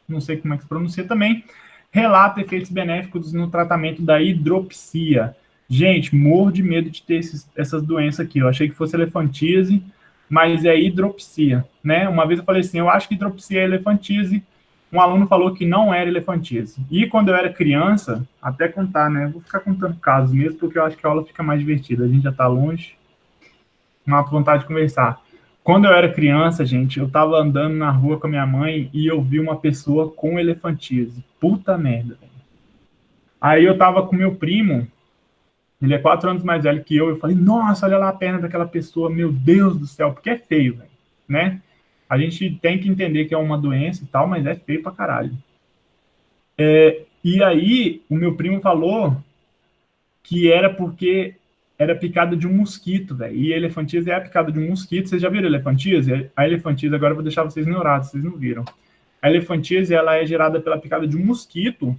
não sei como é que se pronuncia também, relata efeitos benéficos no tratamento da hidropsia. Gente, morro de medo de ter essas doenças aqui. Eu achei que fosse elefantíase, mas é hidropsia, né? Uma vez eu falei assim, eu acho que hidropsia é elefantíase. Um aluno falou que não era elefantíase. E quando eu era criança, até contar, né? Vou ficar contando casos mesmo, porque eu acho que a aula fica mais divertida. A gente já está longe, não vontade de conversar. Quando eu era criança, gente, eu tava andando na rua com a minha mãe e eu vi uma pessoa com elefantíase. Puta merda, velho. Aí eu tava com meu primo, ele é 4 anos mais velho que eu falei, nossa, olha lá a perna daquela pessoa, meu Deus do céu, porque é feio, velho, né? A gente tem que entender que é uma doença e tal, mas é feio pra caralho. E aí, o meu primo falou que era porque era picada de um mosquito, velho. E a elefantíase é a picada de um mosquito. Vocês já viram elefantíase? A elefantíase, agora eu vou deixar vocês neurados, vocês não viram. A elefantíase, ela é gerada pela picada de um mosquito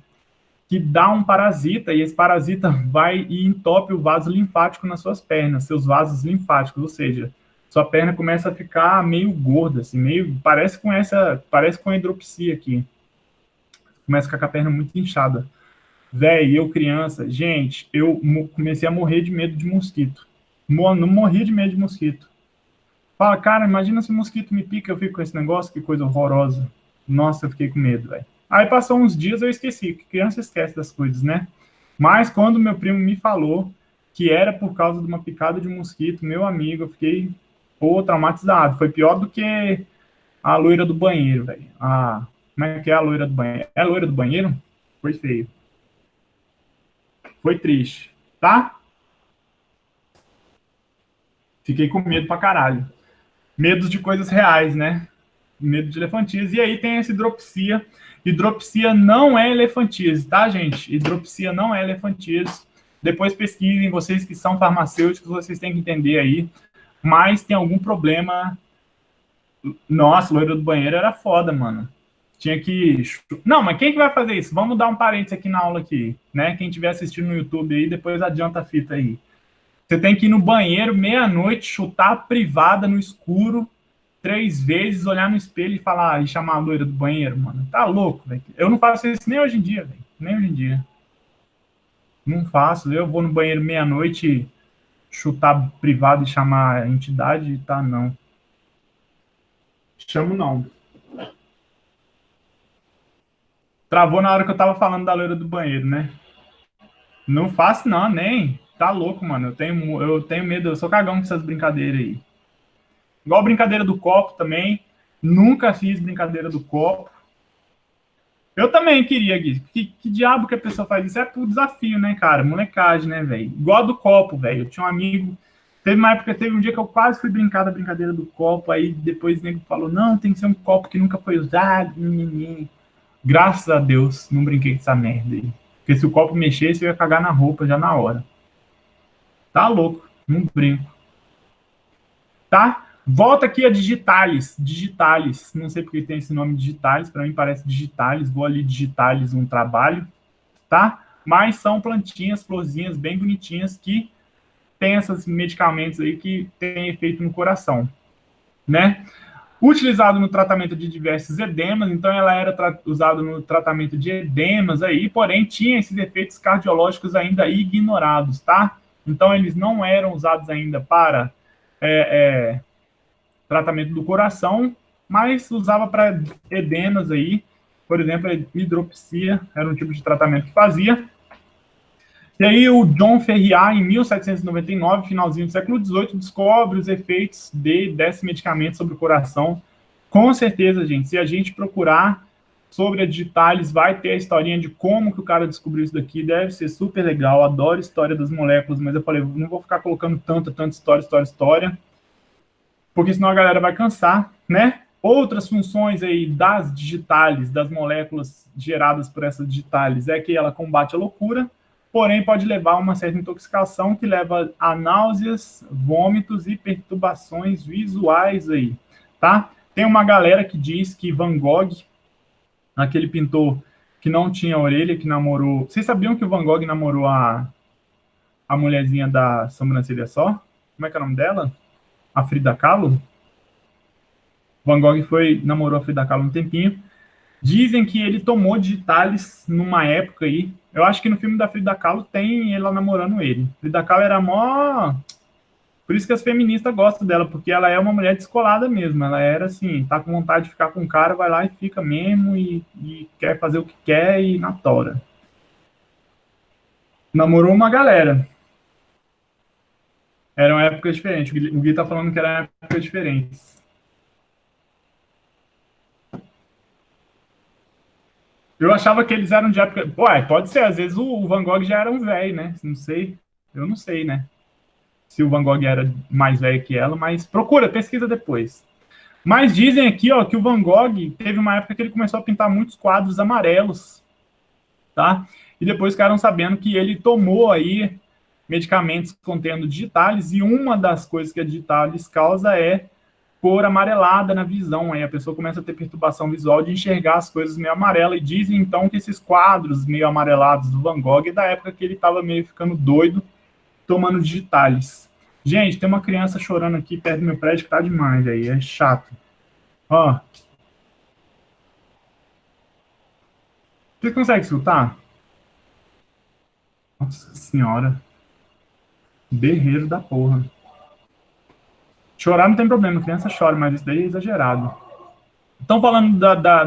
que dá um parasita, e esse parasita vai e entope o vaso linfático nas suas pernas, seus vasos linfáticos, ou seja, sua perna começa a ficar meio gorda, assim, meio, parece com a hidropsia aqui. Começa a ficar com a perna muito inchada. Véi, eu criança, gente, eu comecei a morrer de medo de mosquito. Não morria de medo de mosquito. Fala, cara, imagina se o mosquito me pica, eu fico com esse negócio, que coisa horrorosa. Nossa, eu fiquei com medo, velho. Aí passou uns dias, eu esqueci, que criança esquece das coisas, né? Mas quando meu primo me falou que era por causa de uma picada de mosquito, meu amigo, eu fiquei, pô, traumatizado. Foi pior do que a loira do banheiro, velho. Como é que é a loira do banheiro? É a loira do banheiro? Foi feio. Foi triste, tá? Fiquei com medo pra caralho. Medos de coisas reais, né? Medo de elefantíase. E aí tem essa hidropsia. Hidropsia não é elefantíase, tá, gente? Hidropsia não é elefantíase. Depois pesquisem, vocês que são farmacêuticos, vocês têm que entender aí. Mas tem algum problema. Nossa, loira do banheiro era foda, mano. Tinha que. Não, mas quem que vai fazer isso? Vamos dar um parênteses aqui na aula aqui, né? Quem estiver assistindo no YouTube aí, depois adianta a fita aí. Você tem que ir no banheiro meia-noite, chutar a privada no escuro 3 vezes, olhar no espelho e falar e chamar a loira do banheiro, mano. Tá louco, velho. Eu não faço isso nem hoje em dia, velho. Nem hoje em dia. Não faço. Eu vou no banheiro meia-noite, chutar privado e chamar a entidade, tá? Não. Chamo não. Travou na hora que eu tava falando da loira do banheiro, né? Não faço não, nem. Tá louco, mano. Eu tenho medo, eu sou cagão com essas brincadeiras aí. Igual brincadeira do copo também. Nunca fiz brincadeira do copo. Eu também queria, Gui. Que diabo que a pessoa faz isso? É por desafio, né, cara? Molecagem, né, velho? Igual do copo, velho. Eu tinha um amigo. Teve um dia que eu quase fui brincar da brincadeira do copo. Aí depois o nego falou: não, tem que ser um copo que nunca foi usado. Graças a Deus, não brinquei com essa merda aí. Porque se o copo mexesse, eu ia cagar na roupa já na hora. Tá louco, não brinco. Tá? Volta aqui a Digitalis. Digitalis. Não sei porque tem esse nome Digitalis. Para mim parece Digitalis. Vou ali Digitalis um trabalho. Tá? Mas são plantinhas, florzinhas bem bonitinhas que tem esses medicamentos aí que tem efeito no coração. Né? Utilizado no tratamento de diversos edemas. Então ela era usada no tratamento de edemas aí. Porém tinha esses efeitos cardiológicos ainda ignorados. Tá? Então eles não eram usados ainda para tratamento do coração, mas usava para edemas aí, por exemplo, a hidropsia era um tipo de tratamento que fazia. E aí o John Ferrier, em 1799, finalzinho do século XVIII, descobre os efeitos desse medicamento sobre o coração. Com certeza, gente, se a gente procurar sobre a Digitalis, vai ter a historinha de como que o cara descobriu isso daqui, deve ser super legal, adoro história das moléculas, mas eu falei, não vou ficar colocando tanta história, porque senão a galera vai cansar, né? Outras funções aí das digitales, das moléculas geradas por essas digitales, é que ela combate a loucura, porém pode levar a uma certa intoxicação que leva a náuseas, vômitos e perturbações visuais aí, tá? Tem uma galera que diz que Van Gogh, aquele pintor que não tinha orelha, que namorou... Vocês sabiam que o Van Gogh namorou a mulherzinha da sobrancelha só? Como é que é o nome dela? A Frida Kahlo? Van Gogh namorou a Frida Kahlo um tempinho. Dizem que ele tomou digitales numa época aí. Eu acho que no filme da Frida Kahlo tem ela namorando ele. Frida Kahlo era mó... Por isso que as feministas gostam dela, porque ela é uma mulher descolada mesmo. Ela era assim, tá com vontade de ficar com o cara, vai lá e fica mesmo, e quer fazer o que quer e na tora. Namorou uma galera. Eram épocas diferentes. O Gui tá falando que eram épocas diferentes. Eu achava que eles eram de época... Ué, pode ser, às vezes o Van Gogh já era um velho, né? Não sei. Eu não sei, né? Se o Van Gogh era mais velho que ela, mas procura, pesquisa depois. Mas dizem aqui, ó, que o Van Gogh teve uma época que ele começou a pintar muitos quadros amarelos, tá? E depois ficaram sabendo que ele tomou aí medicamentos contendo digitales, e uma das coisas que a digitales causa é cor amarelada na visão. Aí a pessoa começa a ter perturbação visual de enxergar as coisas meio amarelas, e dizem então que esses quadros meio amarelados do Van Gogh é da época que ele estava meio ficando doido, tomando digitales. Gente, tem uma criança chorando aqui perto do meu prédio que tá demais aí, é chato. Ó. Você consegue escutar? Nossa senhora. Berreiro da porra. Chorar não tem problema, criança chora, mas isso daí é exagerado. Estão falando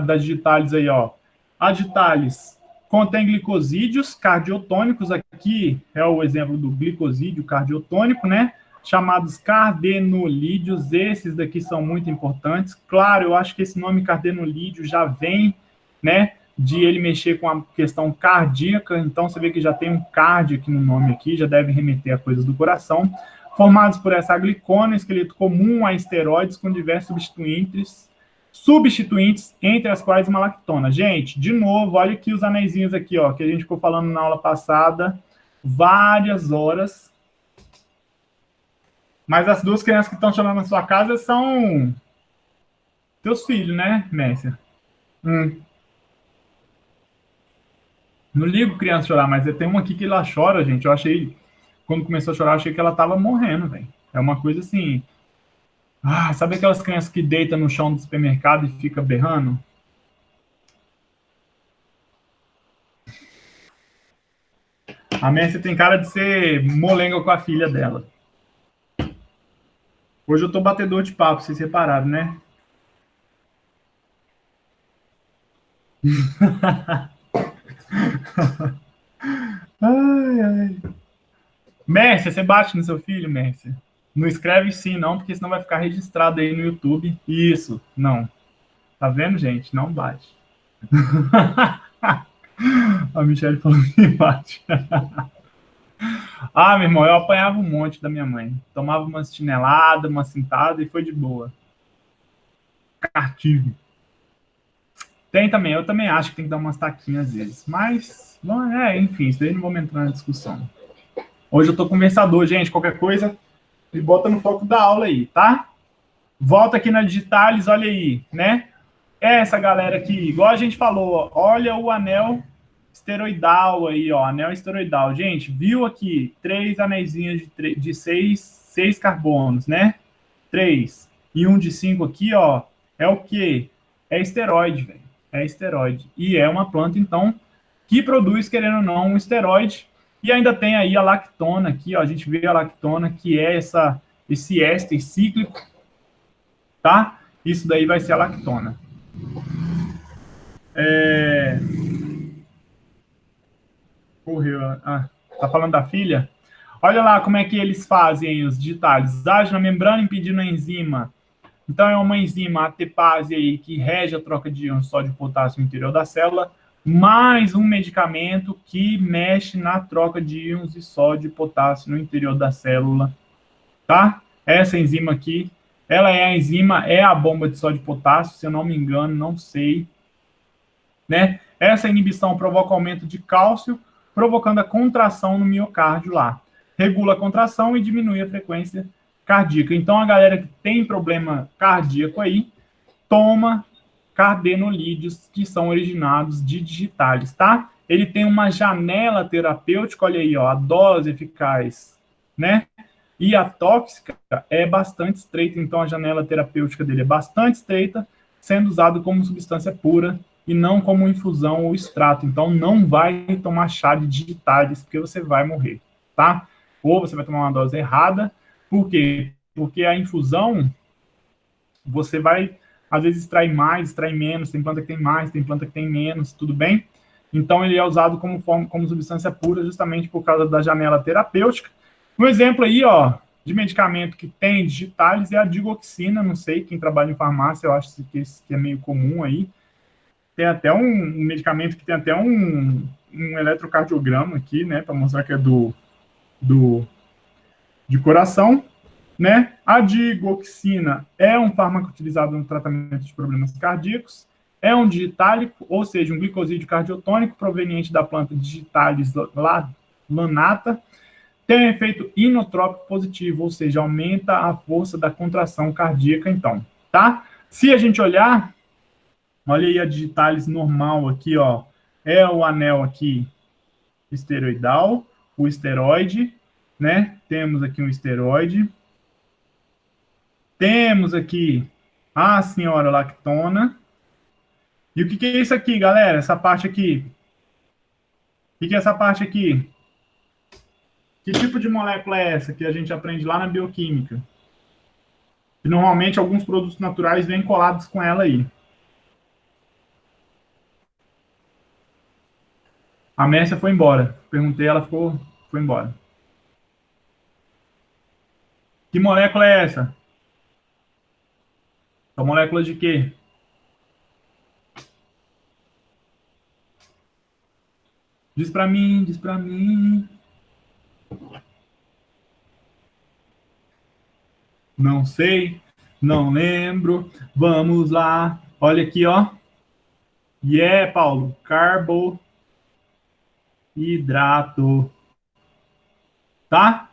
das digitales aí, ó. A digitales contém glicosídeos cardiotônicos, aqui é o exemplo do glicosídeo cardiotônico, né? Chamados cardenolídeos, esses daqui são muito importantes. Claro, eu acho que esse nome cardenolídeo já vem, né, de ele mexer com a questão cardíaca, então você vê que já tem um cardio aqui no nome aqui, já deve remeter a coisas do coração. Formados por essa glicona, esqueleto comum a esteroides com diversos substituintes, entre as quais uma lactona. Gente, de novo, olha aqui os anéisinhos aqui, ó, que a gente ficou falando na aula passada, várias horas. Mas as duas crianças que estão chorando na sua casa são teus filhos, né, Mércia? Não ligo criança chorar, mas tem uma aqui que ela chora, gente. Eu achei, quando começou a chorar, eu achei que ela tava morrendo, velho. É uma coisa assim... Ah, sabe aquelas crianças que deitam no chão do supermercado e fica berrando? A Mércia tem cara de ser molenga com a filha dela. Hoje eu tô batedor de papo, vocês repararam, né? Ai, ai. Mércia, você bate no seu filho, Mércia? Não escreve sim, não, porque senão vai ficar registrado aí no YouTube. Isso, não. Tá vendo, gente? Não bate. A Michelle falou que bate. Ah, meu irmão, eu apanhava um monte da minha mãe. Tomava umas chineladas, uma cintada e foi de boa. Cartigo. Tem também, eu também acho que tem que dar umas taquinhas às vezes. Mas, bom, enfim, isso daí não vamos entrar na discussão. Hoje eu tô conversador, gente. Qualquer coisa, me bota no foco da aula aí, tá? Volta aqui na Digitales, olha aí, né? Essa galera aqui, igual a gente falou, olha o anel esteroidal aí, ó, anel esteroidal. Gente, viu aqui, 3 anéisinhos de 6 carbonos, né? 3. E um de 5 aqui, ó, é o quê? É esteroide, velho. É esteroide. E é uma planta, então, que produz, querendo ou não, um esteroide. E ainda tem aí a lactona aqui, ó, a gente vê a lactona, que é esse éster cíclico, tá? Isso daí vai ser a lactona. Correu. Ah, tá falando da filha? Olha lá como é que eles fazem os digitais. Agem na membrana impedindo a enzima. Então, é uma enzima ATPase aí que rege a troca de íons sódio e potássio no interior da célula, mais um medicamento que mexe na troca de íons de sódio e potássio no interior da célula, tá? Essa enzima aqui Ela é a enzima, é a bomba de sódio e potássio, se eu não me engano, não sei, né? Essa inibição provoca aumento de cálcio, provocando a contração no miocárdio lá. Regula a contração e diminui a frequência cardíaca. Então, a galera que tem problema cardíaco aí, toma cardenolídeos que são originados de digitalis, tá? Ele tem uma janela terapêutica, olha aí, ó, a dose eficaz, né? E a tóxica é bastante estreita, então a janela terapêutica dele é bastante estreita, sendo usado como substância pura e não como infusão ou extrato. Então não vai tomar chá de digitalis, porque você vai morrer, tá? Ou você vai tomar uma dose errada. Por quê? Porque a infusão, você vai, às vezes, extrair mais, extrair menos, tem planta que tem mais, tem planta que tem menos, tudo bem? Então ele é usado como substância pura justamente por causa da janela terapêutica. Um exemplo aí, ó, de medicamento que tem digitalis é a digoxina, não sei, quem trabalha em farmácia, eu acho que esse que é meio comum aí. Tem até um medicamento que tem até um eletrocardiograma aqui, né, para mostrar que é do de coração, né? A digoxina é um fármaco utilizado no tratamento de problemas cardíacos, é um digitálico, ou seja, um glicosídeo cardiotônico proveniente da planta digitalis lanata, tem um efeito inotrópico positivo, ou seja, aumenta a força da contração cardíaca, então, tá? Se a gente olhar, olha aí a digitalis normal aqui, ó, é o anel aqui esteroidal, o esteroide, né? Temos aqui um esteroide, temos aqui a senhora lactona. E o que é isso aqui, galera? Essa parte aqui. O que é essa parte aqui? Que tipo de molécula é essa que a gente aprende lá na bioquímica? E normalmente alguns produtos naturais vêm colados com ela aí. A Mércia foi embora. Perguntei, ela foi embora. Que molécula é essa? Essa molécula de quê? Diz pra mim, diz pra mim. Não sei, não lembro. Vamos lá. Olha aqui, ó. E é, Paulo, carboidrato, tá?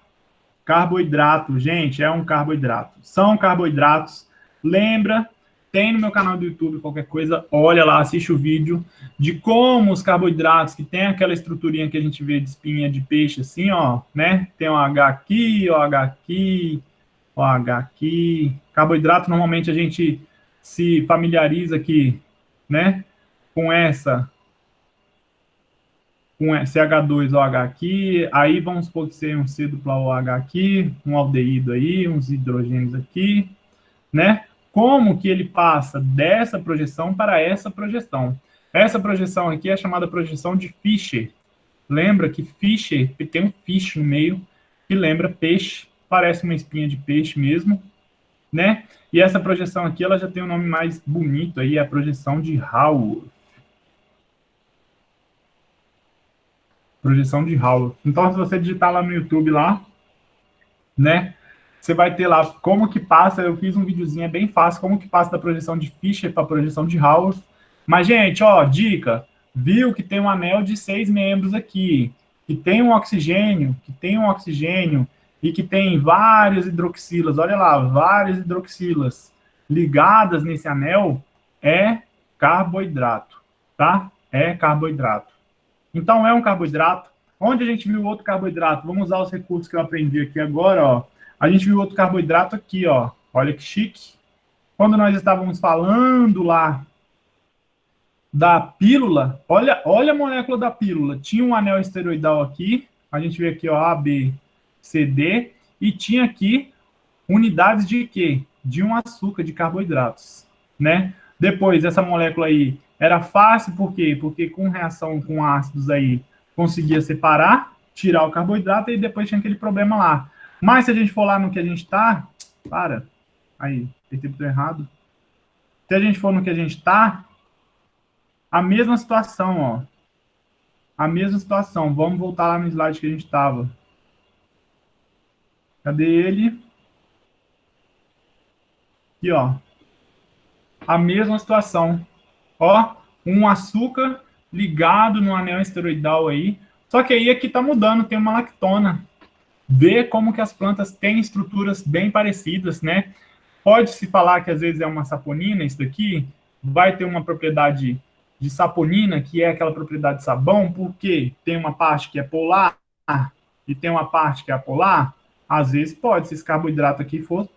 Carboidrato, gente, é um carboidrato. São carboidratos. Lembra? Tem no meu canal do YouTube qualquer coisa, olha lá, assiste o vídeo de como os carboidratos, que tem aquela estruturinha que a gente vê de espinha de peixe, assim, ó, né? Tem o H aqui, o H aqui, o H aqui. Carboidrato, normalmente a gente se familiariza aqui, né? Com essa com CH2OH aqui, aí vamos supor que seja um C dupla OH aqui, um aldeído aí, uns hidrogênios aqui, né? Como que ele passa dessa projeção para essa projeção? Essa projeção aqui é chamada projeção de Fischer. Lembra que Fischer tem um fish no meio, que lembra peixe, parece uma espinha de peixe mesmo, né? E essa projeção aqui, ela já tem um nome mais bonito aí, a projeção de Raoult. Projeção de Raoult. Então, se você digitar lá no YouTube, lá, né, você vai ter lá como que passa, eu fiz um videozinho, é bem fácil, como que passa da projeção de Fischer para a projeção de Raoult. Mas, gente, ó, dica, viu que tem um anel de 6 membros aqui, que tem um oxigênio e que tem várias hidroxilas, olha lá, várias hidroxilas ligadas nesse anel, é carboidrato, tá? É carboidrato. Então, é um carboidrato. Onde a gente viu outro carboidrato? Vamos usar os recursos que eu aprendi aqui agora, ó. A gente viu outro carboidrato aqui, ó. Olha que chique. Quando nós estávamos falando lá da pílula, olha a molécula da pílula. Tinha um anel esteroidal aqui. A gente vê aqui, ó, A, B, C, D. E tinha aqui unidades de quê? De um açúcar, de carboidratos, né? Depois, essa molécula aí era fácil, por quê? Porque com reação com ácidos aí, conseguia separar, tirar o carboidrato e depois tinha aquele problema lá. Mas se a gente for lá no que a gente tá, aí, apertei o botão errado. Se a gente for no que a gente tá, a mesma situação, ó. A mesma situação. Vamos voltar lá no slide que a gente tava. Cadê ele? Aqui, ó. A mesma situação. Ó, um açúcar ligado no anel esteroidal aí. Só que aí aqui tá mudando, tem uma lactona. Vê como que as plantas têm estruturas bem parecidas, né? Pode-se falar que às vezes é uma saponina, isso daqui vai ter uma propriedade de saponina, que é aquela propriedade de sabão, porque tem uma parte que é polar e tem uma parte que é apolar. Às vezes pode, se esse carboidrato aqui for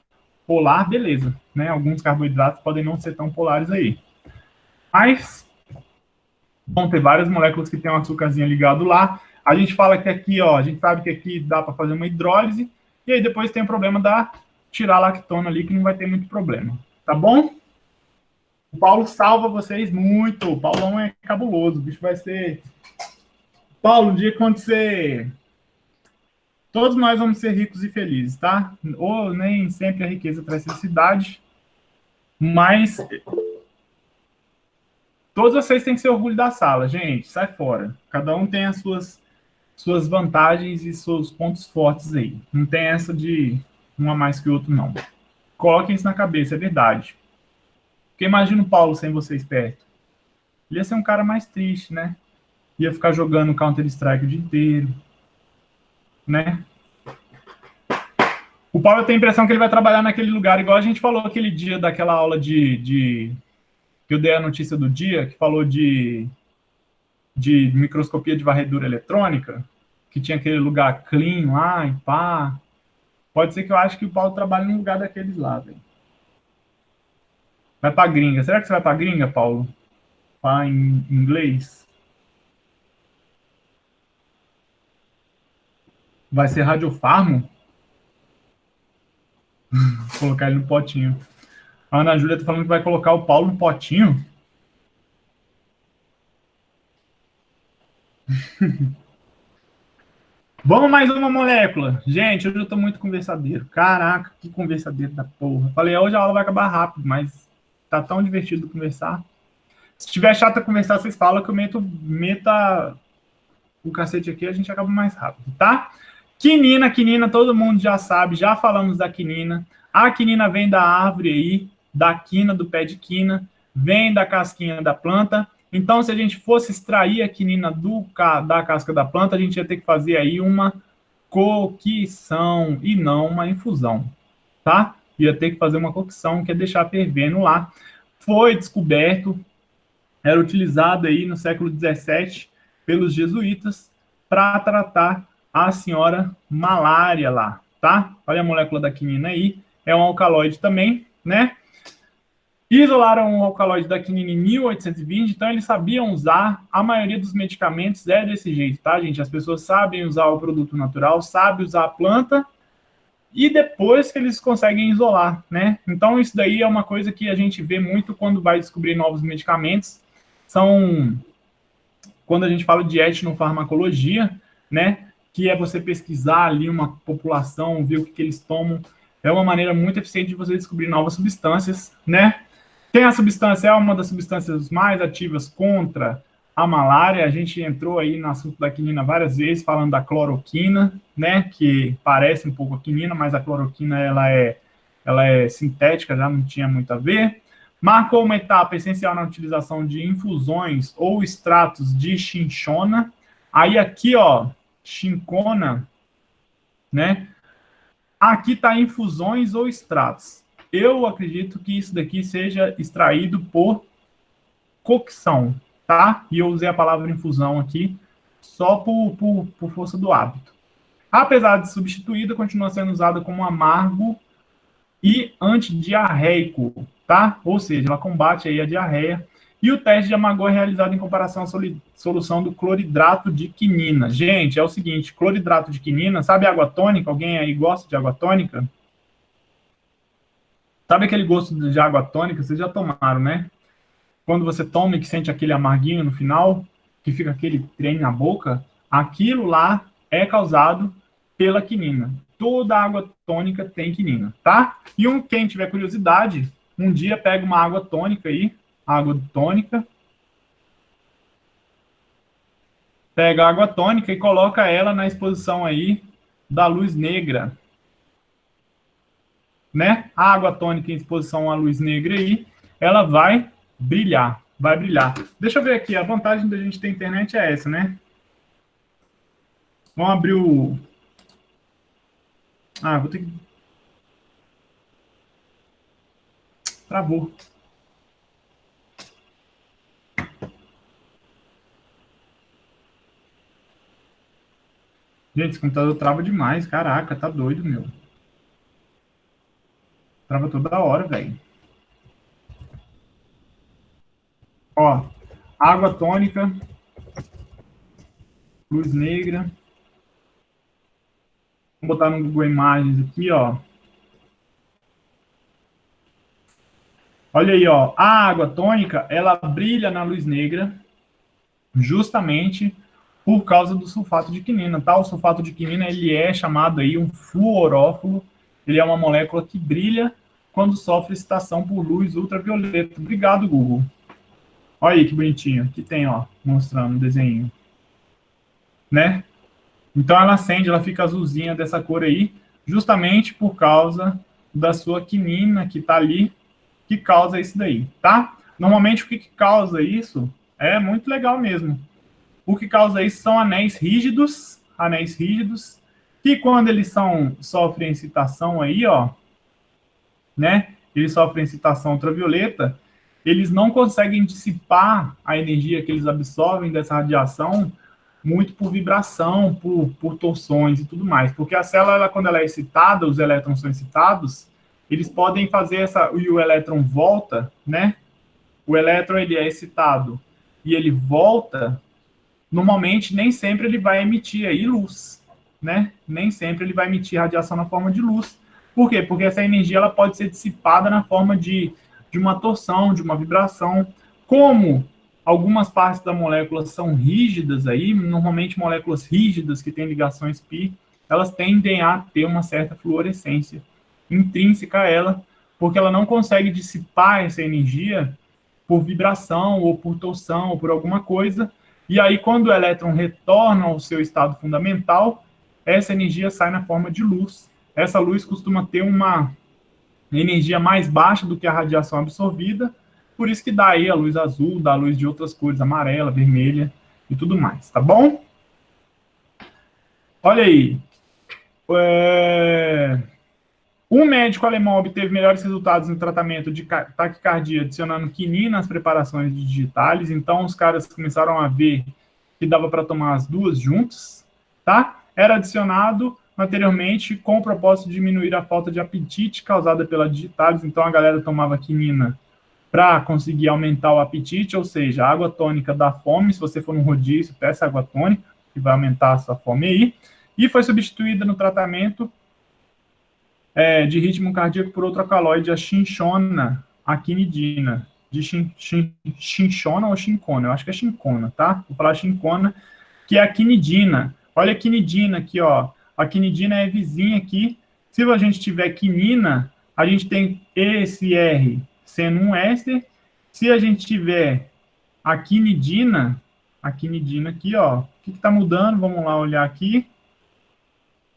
polar, beleza, né? Alguns carboidratos podem não ser tão polares aí. Mas vão ter várias moléculas que tem um açúcarzinho ligado lá. A gente fala que aqui, ó, a gente sabe que aqui dá para fazer uma hidrólise, e aí depois tem o problema da tirar a lactona ali, que não vai ter muito problema. Tá bom? O Paulo salva vocês muito. O Paulão é cabuloso. O bicho vai ser. Paulo, o dia que acontecer. Todos nós vamos ser ricos e felizes, tá? Ou nem sempre a riqueza traz felicidade, mas todos vocês têm que ser orgulho da sala, gente. Sai fora. Cada um tem as suas vantagens e seus pontos fortes aí. Não tem essa de um a mais que o outro, não. Coloquem isso na cabeça, é verdade. Porque imagina o Paulo sem vocês perto. Ele ia ser um cara mais triste, né? Ia ficar jogando Counter-Strike o dia inteiro, né? O Paulo tem a impressão que ele vai trabalhar naquele lugar, igual a gente falou aquele dia daquela aula que eu dei a notícia do dia, que falou de microscopia de varredura eletrônica, que tinha aquele lugar clean lá e pá. Pode ser que eu acho que o Paulo trabalhe num lugar daqueles lá, velho. Vai pra gringa. Será que você vai pra gringa, Paulo? Falar em inglês? Vai ser radiofarmo? Vou colocar ele no potinho. A Ana Júlia tá falando que vai colocar o Paulo no potinho. Vamos mais uma molécula. Gente, hoje eu tô muito conversadeiro. Caraca, que conversadeiro da porra. Falei, hoje a aula vai acabar rápido, mas tá tão divertido conversar. Se tiver chato conversar, vocês falam que eu meta o cacete aqui, a gente acaba mais rápido, tá? Quinina, todo mundo já sabe, já falamos da quinina. A quinina vem da árvore aí, da quina, do pé de quina, vem da casquinha da planta. Então, se a gente fosse extrair a quinina da casca da planta, a gente ia ter que fazer aí uma coqueção e não uma infusão, tá? Ia ter que fazer uma cocção, que é deixar fervendo lá. Foi descoberto, era utilizado aí no século XVII pelos jesuítas para tratar a senhora malária lá, tá? Olha a molécula da quinina aí, é um alcaloide também, né? Isolaram o alcaloide da quinina em 1820, então eles sabiam usar. A maioria dos medicamentos é desse jeito, tá, gente? As pessoas sabem usar o produto natural, sabem usar a planta, e depois que eles conseguem isolar, né? Então isso daí é uma coisa que a gente vê muito quando vai descobrir novos medicamentos. São quando a gente fala de etnofarmacologia, né? Que é você pesquisar ali uma população, ver o que eles tomam. É uma maneira muito eficiente de você descobrir novas substâncias, né? Tem a substância, é uma das substâncias mais ativas contra a malária. A gente entrou aí no assunto da quinina várias vezes, falando da cloroquina, né? Que parece um pouco a quinina, mas a cloroquina ela é sintética, já não tinha muito a ver. Marcou uma etapa essencial na utilização de infusões ou extratos de chinchona. Aí aqui, ó, chincona, né? Aqui está infusões ou extratos. Eu acredito que isso daqui seja extraído por cocção, tá? E eu usei a palavra infusão aqui só por força do hábito. Apesar de substituída, continua sendo usada como amargo e antidiarreico, tá? Ou seja, ela combate aí a diarreia. E o teste de amargor é realizado em comparação à solução do cloridrato de quinina. Gente, é o seguinte, cloridrato de quinina, sabe água tônica? Alguém aí gosta de água tônica? Sabe aquele gosto de água tônica? Vocês já tomaram, né? Quando você toma e que sente aquele amarguinho no final, que fica aquele trem na boca, aquilo lá é causado pela quinina. Toda água tônica tem quinina, tá? E quem tiver curiosidade, um dia pega uma água tônica aí, água tônica, pega a água tônica e coloca ela na exposição aí da luz negra. né? A água tônica em exposição à luz negra aí, ela vai brilhar, vai brilhar. Deixa eu ver aqui, a vantagem da gente ter internet é essa, né? Vamos abrir o... Ah, vou ter que... Travou. Gente, esse computador trava demais, caraca, tá doido, meu. Trava toda hora, velho. Ó, água tônica, luz negra. Vou botar no Google Imagens aqui, ó. Olha aí, ó. A água tônica, ela brilha na luz negra justamente por causa do sulfato de quinina, tá? O sulfato de quinina, ele é chamado aí um fluorófilo. Ele é uma molécula que brilha quando sofre excitação por luz ultravioleta. Obrigado, Google. Olha aí que bonitinho. Aqui tem, ó, mostrando o desenho. Né? Então ela acende, ela fica azulzinha dessa cor aí, justamente por causa da sua quinina que tá ali, que causa isso daí, tá? Normalmente o que causa isso é muito legal mesmo. O que causa isso são anéis rígidos, que quando eles sofrem excitação aí, ó, né? Eles sofrem excitação ultravioleta, eles não conseguem dissipar a energia que eles absorvem dessa radiação muito por vibração, por torções e tudo mais. Porque a célula, quando ela é excitada, os elétrons são excitados, eles podem fazer essa... E o elétron volta, né? O elétron, ele é excitado e ele volta, normalmente, nem sempre ele vai emitir aí luz, né? Nem sempre ele vai emitir radiação na forma de luz. Por quê? Porque essa energia ela pode ser dissipada na forma de uma torção, de uma vibração. Como algumas partes da molécula são rígidas aí, normalmente moléculas rígidas que têm ligações π, elas tendem a ter uma certa fluorescência intrínseca a ela, porque ela não consegue dissipar essa energia por vibração, ou por torção, ou por alguma coisa, e aí quando o elétron retorna ao seu estado fundamental, essa energia sai na forma de luz. Essa luz costuma ter uma energia mais baixa do que a radiação absorvida, por isso que dá aí a luz azul, dá a luz de outras cores, amarela, vermelha e tudo mais, tá bom? Olha aí. Um médico alemão obteve melhores resultados no tratamento de taquicardia adicionando quinina às preparações de digitalis, então os caras começaram a ver que dava para tomar as duas juntas, tá? Era adicionado anteriormente com o propósito de diminuir a falta de apetite causada pela digitalis, então a galera tomava quinina para conseguir aumentar o apetite, ou seja, a água tônica dá fome, se você for no rodízio, peça água tônica, que vai aumentar a sua fome aí, e foi substituída no tratamento de ritmo cardíaco por outro alcaloide, a chinchona, a quinidina, de chinchona ou chincona, eu acho que é chincona, tá? Vou falar chincona, que é a quinidina. Olha a quinidina aqui, ó. A quinidina é vizinha aqui. Se a gente tiver quinina, a gente tem esse R sendo um éster. Se a gente tiver a quinidina aqui, ó. O que está mudando? Vamos lá olhar aqui.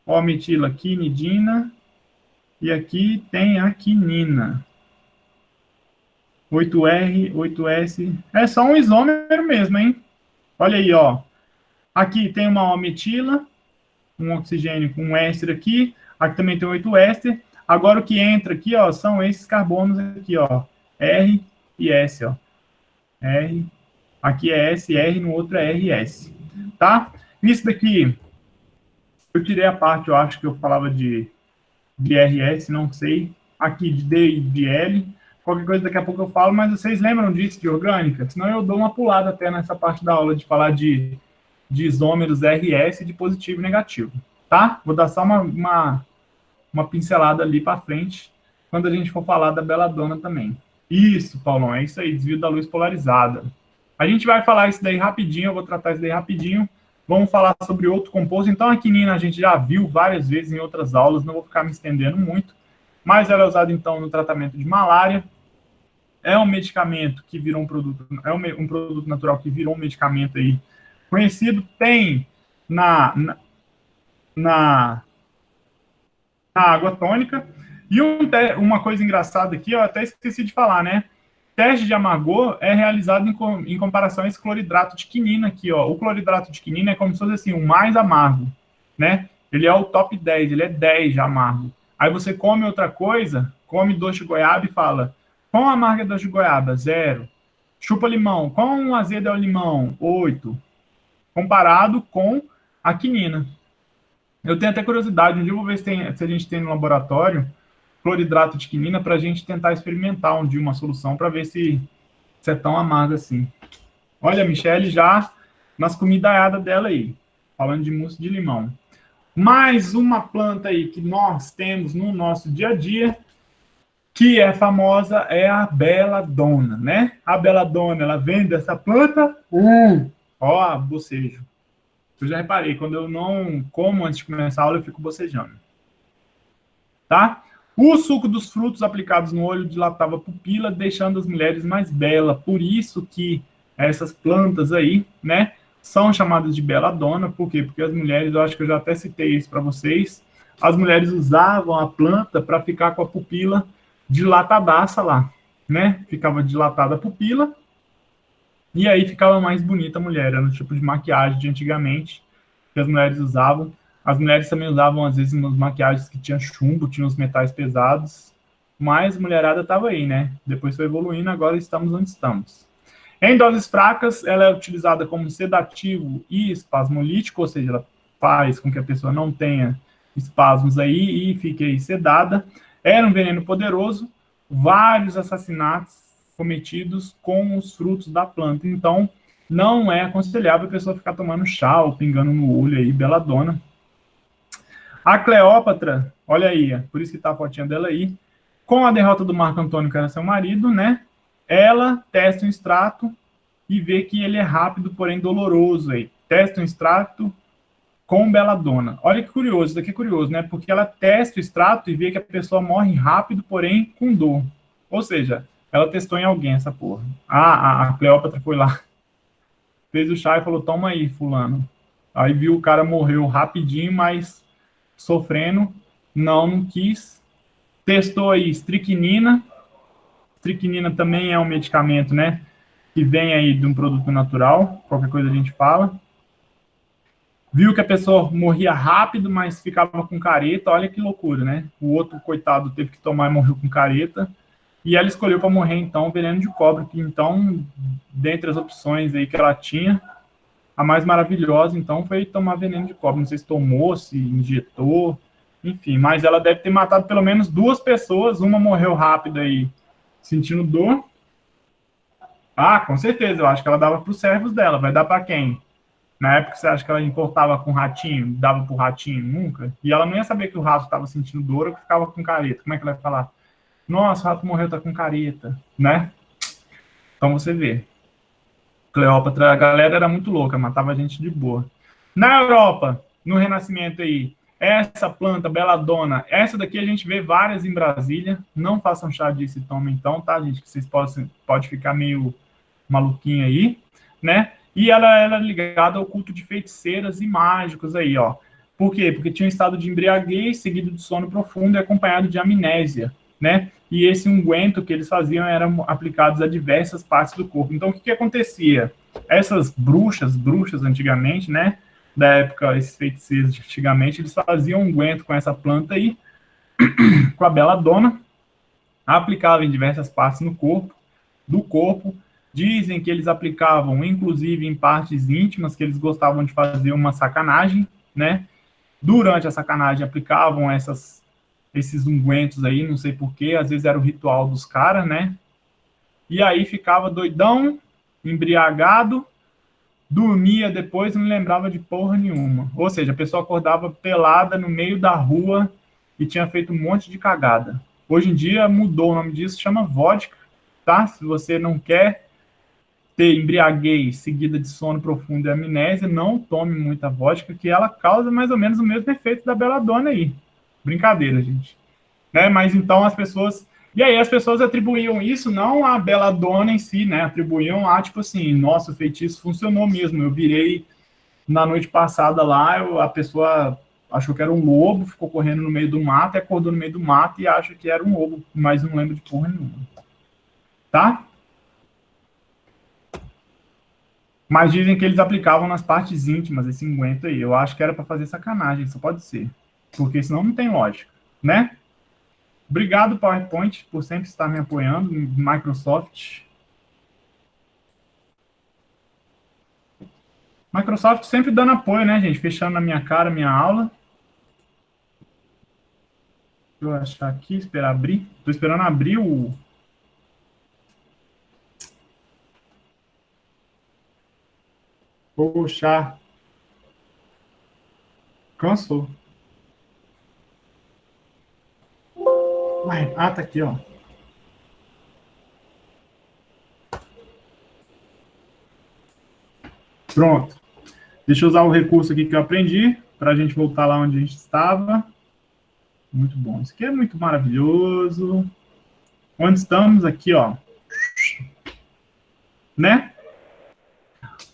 Ó, metila quinidina. E aqui tem a quinina. 8R, 8S. É só um isômero mesmo, hein? Olha aí, ó. Aqui tem uma metila, um oxigênio com um éster aqui. Aqui também tem 8 éster. Agora o que entra aqui, ó, são esses carbonos aqui, ó. R e S, ó. R. Aqui é S, R, no outro é R e S. Tá? Isso daqui, eu tirei a parte, eu acho que eu falava de RS, não sei. Aqui de D e de L. Qualquer coisa daqui a pouco eu falo, mas vocês lembram disso de orgânica? Senão eu dou uma pulada até nessa parte da aula de falar de isômeros RS de positivo e negativo, tá? Vou dar só uma pincelada ali para frente, quando a gente for falar da beladona também. Isso, Paulão, é isso aí, desvio da luz polarizada. A gente vai falar isso daí rapidinho, eu vou tratar isso daí rapidinho. Vamos falar sobre outro composto. Então, a quinina a gente já viu várias vezes em outras aulas, não vou ficar me estendendo muito, mas ela é usada, então, no tratamento de malária. É um medicamento que virou um produto, um produto natural que virou um medicamento aí conhecido. Tem na água tônica. E uma coisa engraçada aqui, eu até esqueci de falar, né? Teste de amargor é realizado em comparação a esse cloridrato de quinina aqui, ó. O cloridrato de quinina é como se fosse assim, o mais amargo, né? Ele é o top 10, ele é 10 de amargo. Aí você come outra coisa, come doce de goiaba e fala, quão amargo é doce de goiaba? 0. Chupa limão, quão azedo é o limão? 8. Comparado com a quinina. Eu tenho até curiosidade, um dia eu vou ver se a gente tem no laboratório cloridrato de quinina para a gente tentar experimentar um dia uma solução para ver se é tão amargo assim. Olha, a Michelle já nas comidaiadas dela aí, falando de mousse de limão. Mais uma planta aí que nós temos no nosso dia a dia, que é famosa, é a beladona, né? A beladona, ela vem dessa planta. Ó, bocejo. Eu já reparei, quando eu não como antes de começar a aula, eu fico bocejando. Tá? O suco dos frutos aplicados no olho dilatava a pupila, deixando as mulheres mais belas. Por isso que essas plantas aí, né, são chamadas de beladona. Por quê? Porque as mulheres, eu acho que eu já até citei isso para vocês, as mulheres usavam a planta para ficar com a pupila dilatadaça lá, né? Ficava dilatada a pupila e aí ficava mais bonita a mulher. Era o tipo de maquiagem de antigamente que as mulheres usavam. As mulheres também usavam, às vezes, umas maquiagens que tinham chumbo, tinham os metais pesados, mas a mulherada estava aí, né? Depois foi evoluindo, agora estamos onde estamos. Em doses fracas, ela é utilizada como sedativo e espasmolítico, ou seja, ela faz com que a pessoa não tenha espasmos aí e fique aí sedada. Era um veneno poderoso, vários assassinatos cometidos com os frutos da planta. Então, não é aconselhável a pessoa ficar tomando chá ou pingando no olho aí, beladona. A Cleópatra, olha aí, por isso que tá a fotinha dela aí, com a derrota do Marco Antônio, que era seu marido, né? Ela testa um extrato e vê que ele é rápido, porém doloroso aí. Testa um extrato com beladona. Olha que curioso, isso daqui é curioso, né? Porque ela testa o extrato e vê que a pessoa morre rápido, porém com dor. Ou seja, ela testou em alguém essa porra. A Cleópatra foi lá, fez o chá e falou, toma aí, fulano. Aí viu o cara morreu rapidinho, mas sofrendo, não quis. Testou aí estricnina. Estricnina também é um medicamento, né? Que vem aí de um produto natural, qualquer coisa a gente fala. Viu que a pessoa morria rápido, mas ficava com careta. Olha que loucura, né? O outro, coitado, teve que tomar e morreu com careta. E ela escolheu para morrer, então, veneno de cobra, que, então, dentre as opções aí que ela tinha, a mais maravilhosa, então, foi tomar veneno de cobra. Não sei se tomou, se injetou, enfim. Mas ela deve ter matado pelo menos 2 pessoas. Uma morreu rápido aí, sentindo dor. Ah, com certeza. Eu acho que ela dava para os servos dela. Vai dar para quem? Na época, você acha que ela importava com ratinho? Dava para o ratinho? Nunca. E ela não ia saber que o rato estava sentindo dor ou que ficava com careta. Como é que ela ia falar? Nossa, o rato morreu, tá com careta, né? Então você vê. Cleópatra, a galera era muito louca, matava gente de boa. Na Europa, no Renascimento aí, essa planta beladona, essa daqui a gente vê várias em Brasília. Não façam chá disso e tomem então, tá, gente? Que vocês podem ficar meio maluquinho aí, né? E ela era ligada ao culto de feiticeiras e mágicos aí, ó. Por quê? Porque tinha um estado de embriaguez, seguido de sono profundo e acompanhado de amnésia, né? E esse unguento que eles faziam eram aplicados a diversas partes do corpo. Então, o que acontecia? Essas bruxas antigamente, né? Da época, esses feiticeiros de antigamente, eles faziam unguento com essa planta aí, com a beladona, aplicavam em diversas partes do corpo. Dizem que eles aplicavam, inclusive, em partes íntimas, que eles gostavam de fazer uma sacanagem, né? Durante a sacanagem, aplicavam esses ungüentos aí, não sei porquê, às vezes era o ritual dos caras, né? E aí ficava doidão, embriagado, dormia depois e não lembrava de porra nenhuma. Ou seja, a pessoa acordava pelada no meio da rua e tinha feito um monte de cagada. Hoje em dia mudou o nome disso, chama vodka, tá? Se você não quer ter embriaguez seguida de sono profundo e amnésia, não tome muita vodka, que ela causa mais ou menos o mesmo efeito da beladona aí. Brincadeira, gente. Né? Mas então as pessoas... E aí as pessoas atribuíam isso não à beladona em si, né? Atribuíam a, tipo assim, nossa, o feitiço funcionou mesmo. Eu virei na noite passada lá, a pessoa achou que era um lobo, ficou correndo no meio do mato, e acordou no meio do mato e acha que era um lobo, mas não lembra de porra nenhuma. Tá? Mas dizem que eles aplicavam nas partes íntimas esse unguento aí. Eu acho que era para fazer sacanagem, só pode ser. Porque senão não tem lógica, né? Obrigado, PowerPoint, por sempre estar me apoiando, Microsoft. Microsoft sempre dando apoio, né, gente? Fechando na minha cara, minha aula. Deixa eu achar aqui, esperar abrir. Estou esperando abrir o... Poxa, cansou. Ué, tá aqui, ó. Pronto. Deixa eu usar o recurso aqui que eu aprendi, para a gente voltar lá onde a gente estava. Muito bom. Isso aqui é muito maravilhoso. Onde estamos? Aqui, ó. Né?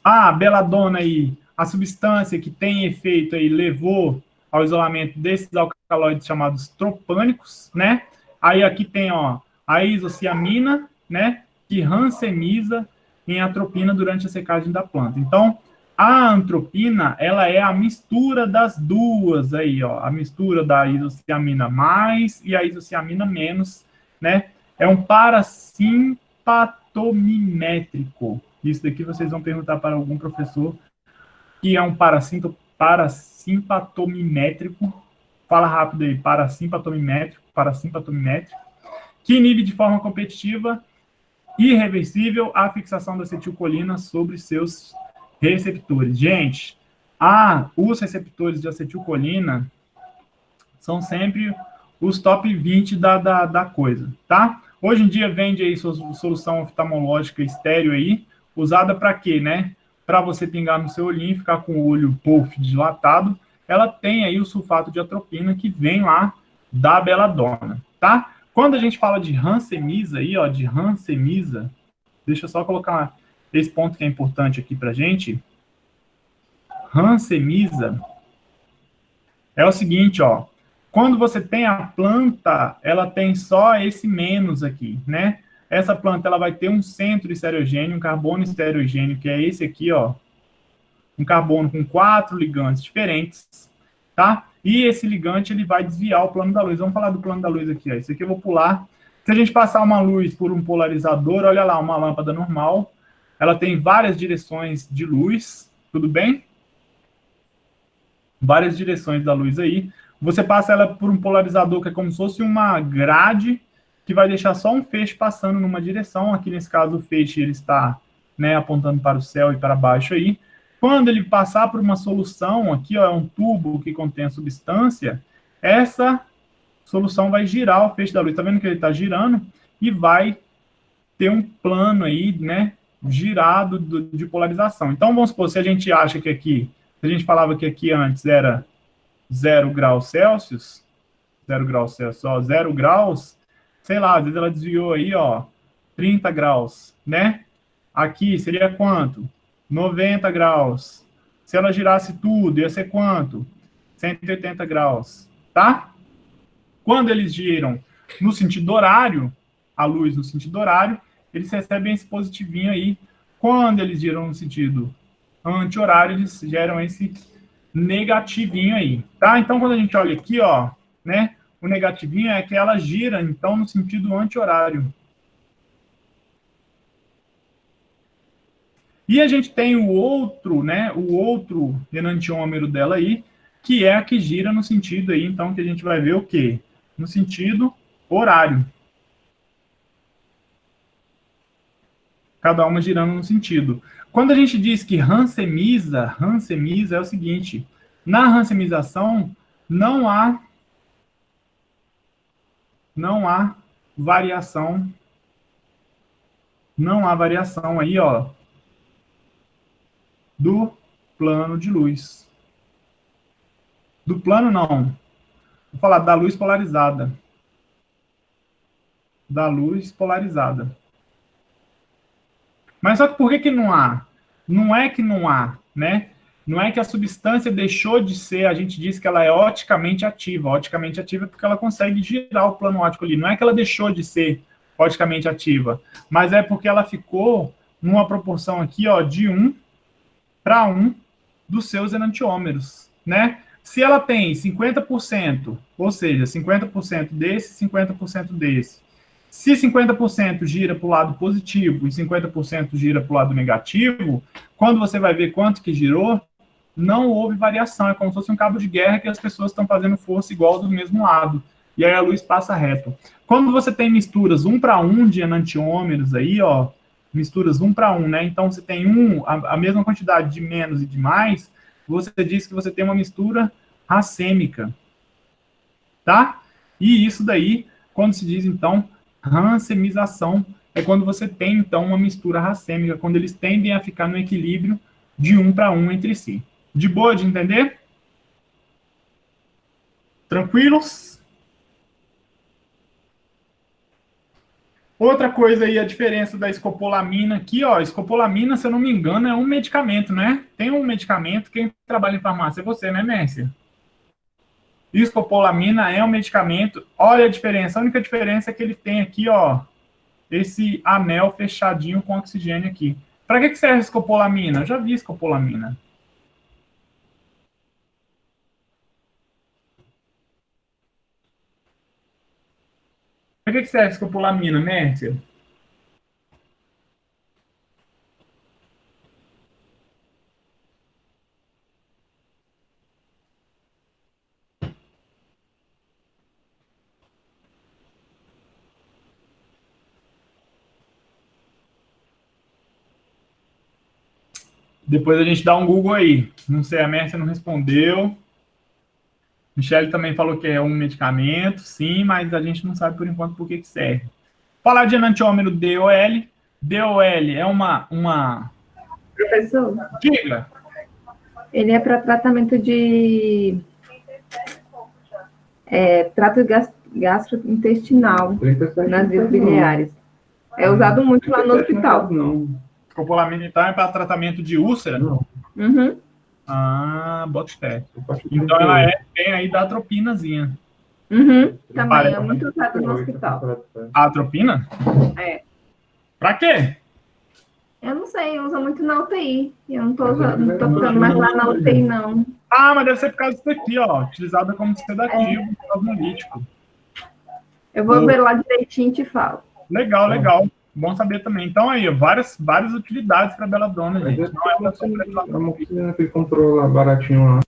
Ah, beladona aí, a substância que tem efeito aí levou ao isolamento desses alcaloides chamados tropânicos, né? Aí aqui tem, ó, a isociamina, né? Que rancemiza em atropina durante a secagem da planta. Então, a antropina, ela é a mistura das duas aí, ó, a mistura da isociamina mais e a isociamina menos, né? É um parasimpatomimétrico. Isso daqui vocês vão perguntar para algum professor que é um parasimpatomimétrico. Fala rápido aí, parasimpatomimétrico, que inibe de forma competitiva e irreversível a fixação da acetilcolina sobre seus receptores. Gente, os receptores de acetilcolina são sempre os top 20 da coisa, tá? Hoje em dia vende aí solução oftalmológica estéreo aí, usada para quê, né? Para você pingar no seu olhinho e ficar com o olho dilatado. Ela tem aí o sulfato de atropina que vem lá da beladona, tá? Quando a gente fala de rancemisa aí, ó, de rancemisa, deixa eu só colocar esse ponto que é importante aqui pra gente. Rancemisa é o seguinte, ó. Quando você tem a planta, ela tem só esse menos aqui, né? Essa planta ela vai ter um centro estereogênio, um carbono estereogênio, que é esse aqui, ó. Um carbono com 4 ligantes diferentes, tá? E esse ligante ele vai desviar o plano da luz. Vamos falar do plano da luz aqui, ó. Isso aqui eu vou pular. Se a gente passar uma luz por um polarizador, olha lá, uma lâmpada normal, ela tem várias direções de luz, tudo bem? Várias direções da luz aí. Você passa ela por um polarizador que é como se fosse uma grade que vai deixar só um feixe passando numa direção. Aqui nesse caso o feixe ele está, né, apontando para o céu e para baixo aí. Quando ele passar por uma solução, aqui ó, é um tubo que contém a substância, essa solução vai girar o feixe da luz. Está vendo que ele está girando e vai ter um plano aí, né, girado de polarização. Então vamos supor, se a gente acha que aqui, se a gente falava que aqui antes era 0 graus Celsius, 0 graus Celsius, ó, 0 graus, sei lá, às vezes ela desviou aí, ó, 30 graus, né? Aqui seria quanto? 90 graus. Se ela girasse tudo, ia ser quanto? 180 graus, tá? Quando eles giram no sentido horário, a luz no sentido horário, eles recebem esse positivinho aí. Quando eles giram no sentido anti-horário, eles geram esse negativinho aí, tá? Então, quando a gente olha aqui, ó, né, o negativinho é que ela gira, então, no sentido anti-horário. E a gente tem o outro, né, o outro enantiômero dela aí, que é a que gira no sentido aí, então, que a gente vai ver o quê? No sentido horário. Cada uma girando no sentido. Quando a gente diz que rancemiza é o seguinte, na rancemização não há variação, não há variação aí, ó, do plano de luz. Do plano não, vou falar da luz polarizada. Da luz polarizada. Mas só que por que não há? Não é que não há, né? Não é que a substância deixou de ser, a gente diz que ela é oticamente ativa. Oticamente ativa é porque ela consegue girar o plano óptico ali. Não é que ela deixou de ser oticamente ativa, mas é porque ela ficou numa proporção aqui, ó, de 1:1 dos seus enantiômeros, né? Se ela tem 50%, ou seja, 50% desse, 50% desse, se 50% gira para o lado positivo e 50% gira para o lado negativo, quando você vai ver quanto que girou, não houve variação. É como se fosse um cabo de guerra que as pessoas estão fazendo força igual do mesmo lado. E aí a luz passa reto. Quando você tem misturas 1:1 de enantiômeros aí, ó, misturas 1:1, né? Então você tem a mesma quantidade de menos e de mais, você diz que você tem uma mistura racêmica, tá? E isso daí, quando se diz, então, rancemização, é quando você tem, então, uma mistura racêmica, quando eles tendem a ficar no equilíbrio de 1:1 entre si. De boa de entender? Tranquilos? Outra coisa aí, a diferença da escopolamina aqui, ó, escopolamina, se eu não me engano, é um medicamento, né? Tem um medicamento, quem trabalha em farmácia é você, né, Mércia? Escopolamina é um medicamento, olha a diferença, a única diferença é que ele tem aqui, ó, esse anel fechadinho com oxigênio aqui. Para que serve escopolamina? Eu já vi escopolamina. Para que serve escopolamina, Mércia? Depois a gente dá um Google aí. Não sei, a Mércia não respondeu. Michele também falou que é um medicamento, sim, mas a gente não sabe por enquanto por que serve. Falar de enantiômero DOL. DOL é uma... Professor? Diga. Ele é para tratamento de trato gastrointestinal nas vias biliares. É usado muito lá no hospital. Não. Escopolamina, então, é para tratamento de úlcera? Não. Uhum. Ah, bota fé. Então ela tem aí da atropinazinha. Uhum. Também é muito usado no hospital. A atropina? É. Pra quê? Eu não sei, usa muito na UTI. Eu não tô ficando mais lá na UTI, não. Ah, mas deve ser por causa disso aqui, ó. Utilizada como sedativo, osmolítico. Eu vou ver lá direitinho e te falo. Legal, legal. Bom saber também. Então, aí, várias utilidades para beladona, gente. Não é uma que comprou lá baratinho lá.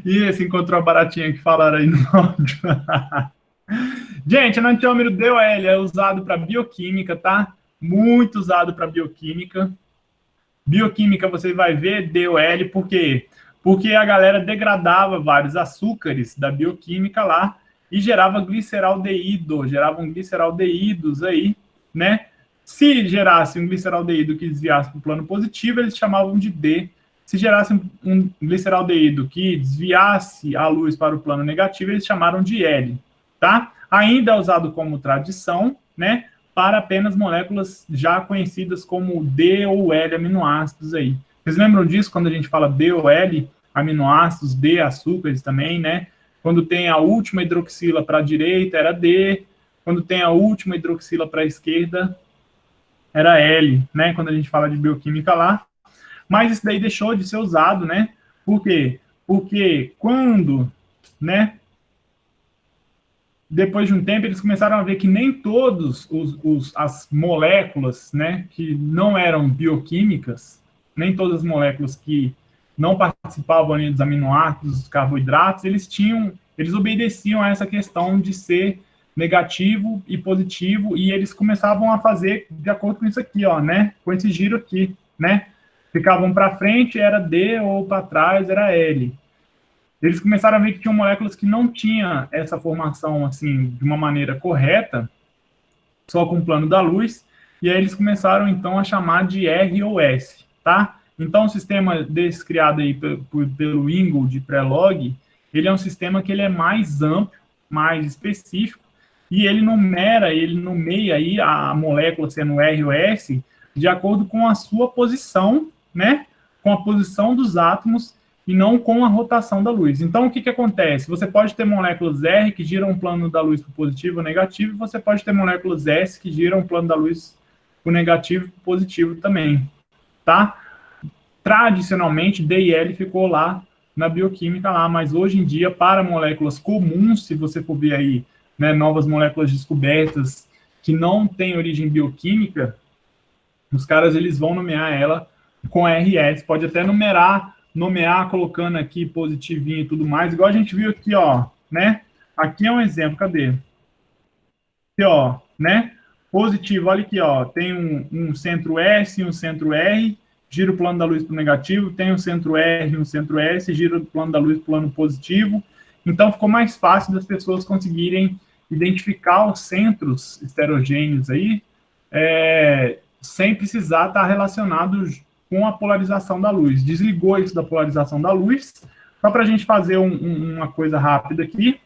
E esse encontrou a baratinha que falaram aí no áudio. Gente, o enantiômero DOL é usado para bioquímica, tá? Muito usado para bioquímica. Bioquímica, você vai ver DOL, por quê? Porque a galera degradava vários açúcares da bioquímica lá e gerava gliceraldeído, geravam gliceraldeídos aí, né? Se gerasse um gliceraldeído que desviasse para o plano positivo, eles chamavam de D. Se gerasse um gliceraldeído que desviasse a luz para o plano negativo, eles chamaram de L, tá? Ainda é usado como tradição, né? Para apenas moléculas já conhecidas como D ou L aminoácidos aí. Vocês lembram disso quando a gente fala D ou L aminoácidos, D açúcares também, né? Quando tem a última hidroxila para a direita, era D. Quando tem a última hidroxila para a esquerda, era L, né? Quando a gente fala de bioquímica lá. Mas isso daí deixou de ser usado, né? Por quê? Porque quando, né? Depois de um tempo, eles começaram a ver que nem todas as moléculas, né? Que não eram bioquímicas, nem todas as moléculas que não participavam ali dos aminoácidos, dos carboidratos, eles obedeciam a essa questão de ser negativo e positivo, e eles começavam a fazer de acordo com isso aqui, ó, né? Com esse giro aqui, né? Ficavam para frente, era D, ou para trás, era L. Eles começaram a ver que tinham moléculas que não tinham essa formação, assim, de uma maneira correta, só com o plano da luz, e aí eles começaram, então, a chamar de R ou S, tá? Então, o sistema desse criado aí pelo Ingold de Prelog, ele é um sistema que ele é mais amplo, mais específico, e ele nomeia aí a molécula sendo R ou S de acordo com a sua posição, né? com a posição dos átomos e não com a rotação da luz. Então, o que acontece? Você pode ter moléculas R que giram um plano da luz para o positivo ou negativo, e você pode ter moléculas S que giram um plano da luz para o negativo e para o positivo também, tá? Tradicionalmente, D e L ficou lá na bioquímica lá, mas hoje em dia, para moléculas comuns, se você for ver aí, né, novas moléculas descobertas que não têm origem bioquímica, os caras eles vão nomear ela com RS, pode até nomear colocando aqui positivinho e tudo mais, igual a gente viu aqui, ó, né? Aqui é um exemplo, cadê? Aqui, ó, né? Positivo, olha aqui, ó, tem um centro S e um centro R, gira o plano da luz para o negativo, tem um centro R e um centro S, gira o plano da luz para o plano positivo. Então, ficou mais fácil das pessoas conseguirem identificar os centros heterogêneos aí, sem precisar estar relacionado com a polarização da luz. Desligou isso da polarização da luz. Só para a gente fazer uma coisa rápida aqui,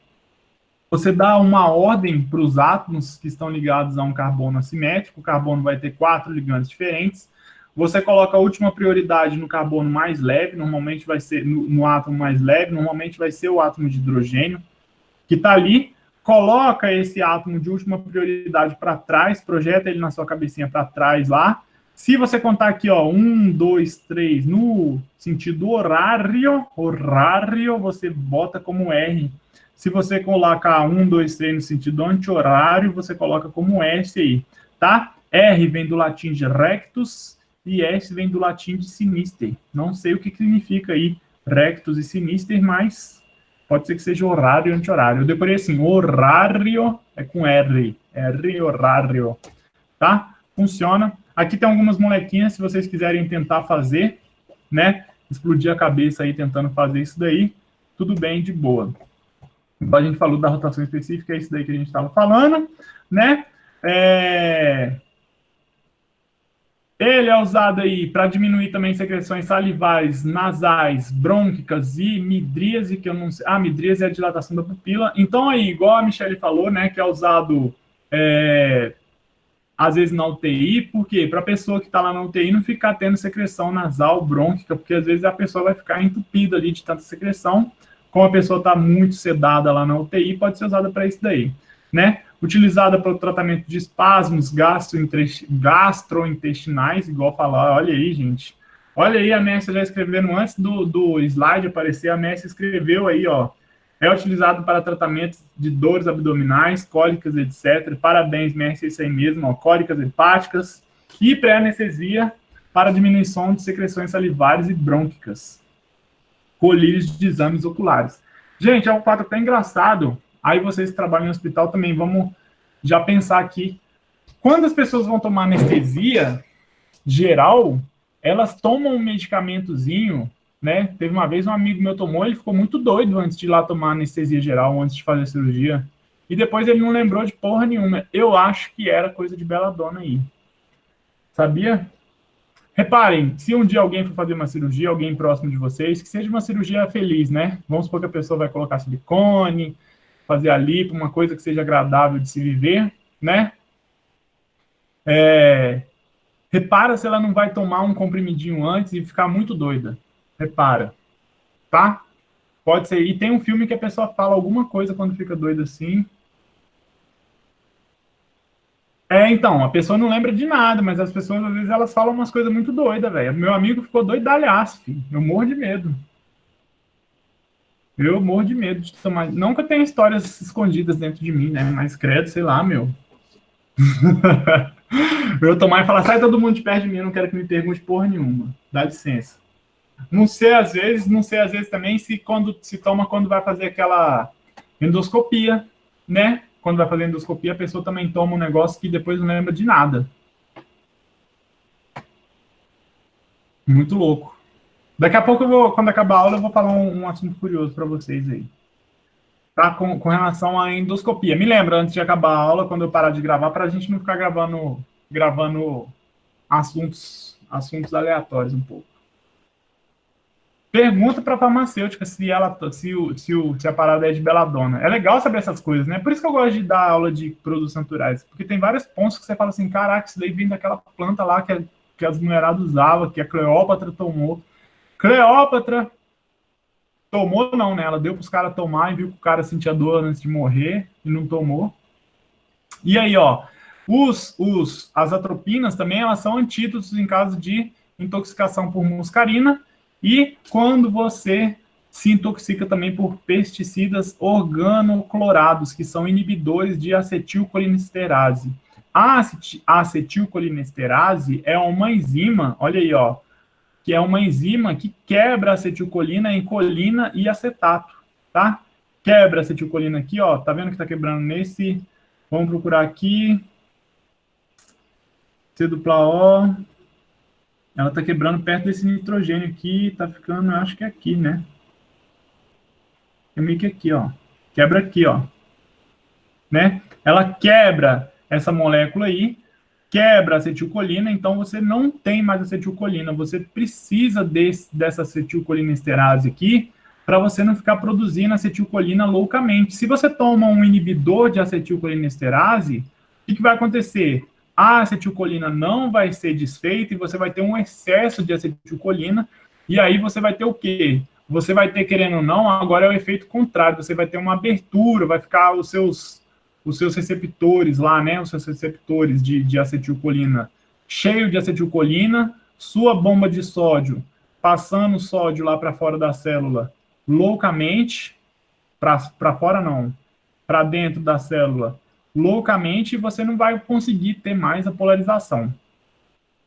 você dá uma ordem para os átomos que estão ligados a um carbono assimétrico. O carbono vai ter 4 ligantes diferentes. Você coloca a última prioridade no carbono mais leve, normalmente vai ser no átomo mais leve, normalmente vai ser o átomo de hidrogênio, que está ali. Coloca esse átomo de última prioridade para trás, projeta ele na sua cabecinha para trás lá. Se você contar aqui, ó, 1, 2, 3, no sentido horário, você bota como R. Se você colocar 1, 2, 3 no sentido anti-horário, você coloca como S aí, tá? R vem do latim de rectus e S vem do latim de sinister. Não sei o que significa aí rectus e sinister, mas pode ser que seja horário e anti-horário. Eu decorei assim, horário é com R, horário, tá? Funciona. Aqui tem algumas molequinhas, se vocês quiserem tentar fazer, né? Explodir a cabeça aí tentando fazer isso daí, tudo bem, de boa. Então, a gente falou da rotação específica, é isso daí que a gente estava falando, né? Ele é usado aí para diminuir também secreções salivares, nasais, brônquicas e midríase, que eu não sei. Midríase é a dilatação da pupila. Então, aí, igual a Michelle falou, né, que é usado às vezes na UTI, por quê? Para a pessoa que está lá na UTI não ficar tendo secreção nasal, brônquica, porque às vezes a pessoa vai ficar entupida ali de tanta secreção. Como a pessoa está muito sedada lá na UTI, pode ser usada para isso daí, né? Utilizada para o tratamento de espasmos gastrointestinais, igual falar, olha aí, gente. Olha aí, a Mércia já escrevendo, antes do slide aparecer, a Mércia escreveu aí, ó. É utilizado para tratamento de dores abdominais, cólicas, etc. Parabéns, Mércia, isso aí mesmo, ó, cólicas hepáticas e pré-anestesia para diminuição de secreções salivares e brônquicas. Colírios de exames oculares. Gente, é um fato até engraçado. Aí vocês que trabalham em hospital também, vamos já pensar aqui. Quando as pessoas vão tomar anestesia geral, elas tomam um medicamentozinho, né? Teve uma vez um amigo meu tomou, ele ficou muito doido antes de ir lá tomar anestesia geral, antes de fazer a cirurgia. E depois ele não lembrou de porra nenhuma. Eu acho que era coisa de beladona aí. Sabia? Reparem, se um dia alguém for fazer uma cirurgia, alguém próximo de vocês, que seja uma cirurgia feliz, né? Vamos supor que a pessoa vai colocar silicone, fazer a lipo, uma coisa que seja agradável de se viver, né? Repara se ela não vai tomar um comprimidinho antes e ficar muito doida. Repara, tá? Pode ser. E tem um filme que a pessoa fala alguma coisa quando fica doida assim. Então, a pessoa não lembra de nada, mas as pessoas, às vezes, elas falam umas coisas muito doidas, velho. Meu amigo ficou doidalhaço, filho. Eu morro de medo. Eu morro de medo de tomar... Não que eu tenha histórias escondidas dentro de mim, né? Mas credo, sei lá, meu. Eu tomar e falar, sai todo mundo de perto de mim, eu não quero que me pergunte porra nenhuma. Dá licença. Não sei às vezes também se toma quando vai fazer aquela endoscopia, né? Quando vai fazer endoscopia, a pessoa também toma um negócio que depois não lembra de nada. Muito louco. Daqui a pouco, quando acabar a aula, eu vou falar um assunto curioso para vocês aí. Tá? Com relação à endoscopia. Me lembra, antes de acabar a aula, quando eu parar de gravar, para a gente não ficar gravando assuntos aleatórios um pouco. Pergunta para a farmacêutica se a parada é de beladona. É legal saber essas coisas, né? Por isso que eu gosto de dar aula de produtos naturais, porque tem vários pontos que você fala assim, caraca, isso daí vem daquela planta lá que as mulheradas usavam, que a Cleópatra tomou. Cleópatra tomou não, né? Ela deu para os caras tomar e viu que o cara sentia dor antes de morrer e não tomou. E aí, ó, as atropinas também, elas são antídotos em caso de intoxicação por muscarina e quando você se intoxica também por pesticidas organoclorados, que são inibidores de acetilcolinesterase. A acetilcolinesterase é uma enzima, olha aí, ó, que é uma enzima que quebra a acetilcolina em colina e acetato, tá? Quebra a acetilcolina aqui, ó, tá vendo que tá quebrando nesse... Vamos procurar aqui. C-O. Ela tá quebrando perto desse nitrogênio aqui, tá ficando, acho que é aqui, né? É meio que aqui, ó. Quebra aqui, ó. Né? Ela quebra essa molécula aí, quebra a acetilcolina, então você não tem mais acetilcolina. Você precisa dessa acetilcolinesterase aqui para você não ficar produzindo acetilcolina loucamente. Se você toma um inibidor de acetilcolinesterase, o que vai acontecer? A acetilcolina não vai ser desfeita e você vai ter um excesso de acetilcolina, e aí você vai ter o quê? Você vai ter, querendo ou não, agora é o efeito contrário, você vai ter uma abertura, vai ficar os seus receptores lá, né, os seus receptores de acetilcolina cheio de acetilcolina, sua bomba de sódio passando o sódio lá para fora da célula loucamente, para fora não, para dentro da célula loucamente, e você não vai conseguir ter mais a polarização.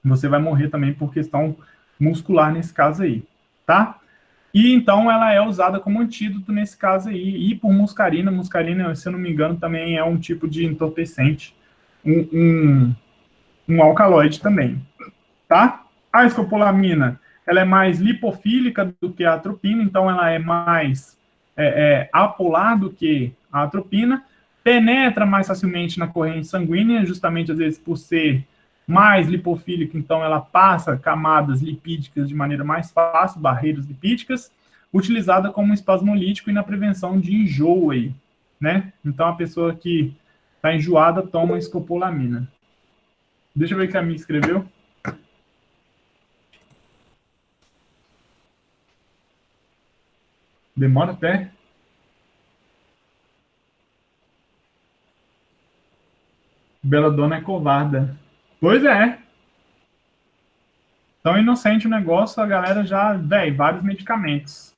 Você vai morrer também por questão muscular nesse caso aí, tá? E então ela é usada como antídoto nesse caso aí, e por muscarina. Muscarina, se eu não me engano, também é um tipo de entorpecente, um alcaloide também, tá? A escopolamina, ela é mais lipofílica do que a atropina, então ela é mais apolar do que a atropina, penetra mais facilmente na corrente sanguínea, justamente às vezes por ser mais lipofílica, então ela passa camadas lipídicas de maneira mais fácil, barreiras lipídicas, utilizada como espasmolítico e na prevenção de enjoo aí, né? Então a pessoa que está enjoada toma escopolamina. Deixa eu ver o que a minha escreveu. Demora até. Beladona é covarda. Pois é. Tão inocente o negócio, a galera já... vários medicamentos.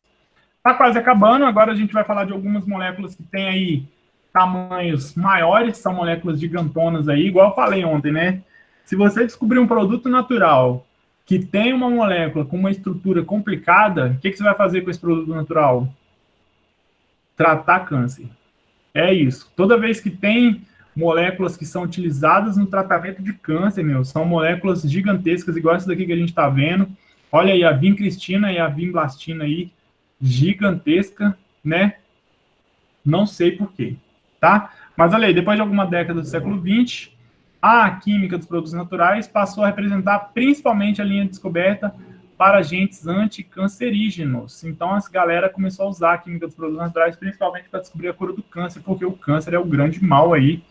Tá quase acabando, agora a gente vai falar de algumas moléculas que têm aí tamanhos maiores, são moléculas gigantonas aí, igual eu falei ontem, né? Se você descobrir um produto natural que tem uma molécula com uma estrutura complicada, o que você vai fazer com esse produto natural? Tratar câncer. É isso. Toda vez que tem moléculas que são utilizadas no tratamento de câncer, são moléculas gigantescas, igual essa daqui que a gente está vendo. Olha aí, a vincristina e a vimblastina aí, gigantesca, né? Não sei porquê, tá? Mas olha aí, depois de alguma década do século XX, a química dos produtos naturais passou a representar principalmente a linha de descoberta para agentes anticancerígenos. Então, a galera começou a usar a química dos produtos naturais principalmente para descobrir a cura do câncer, porque o câncer é o grande mal aí,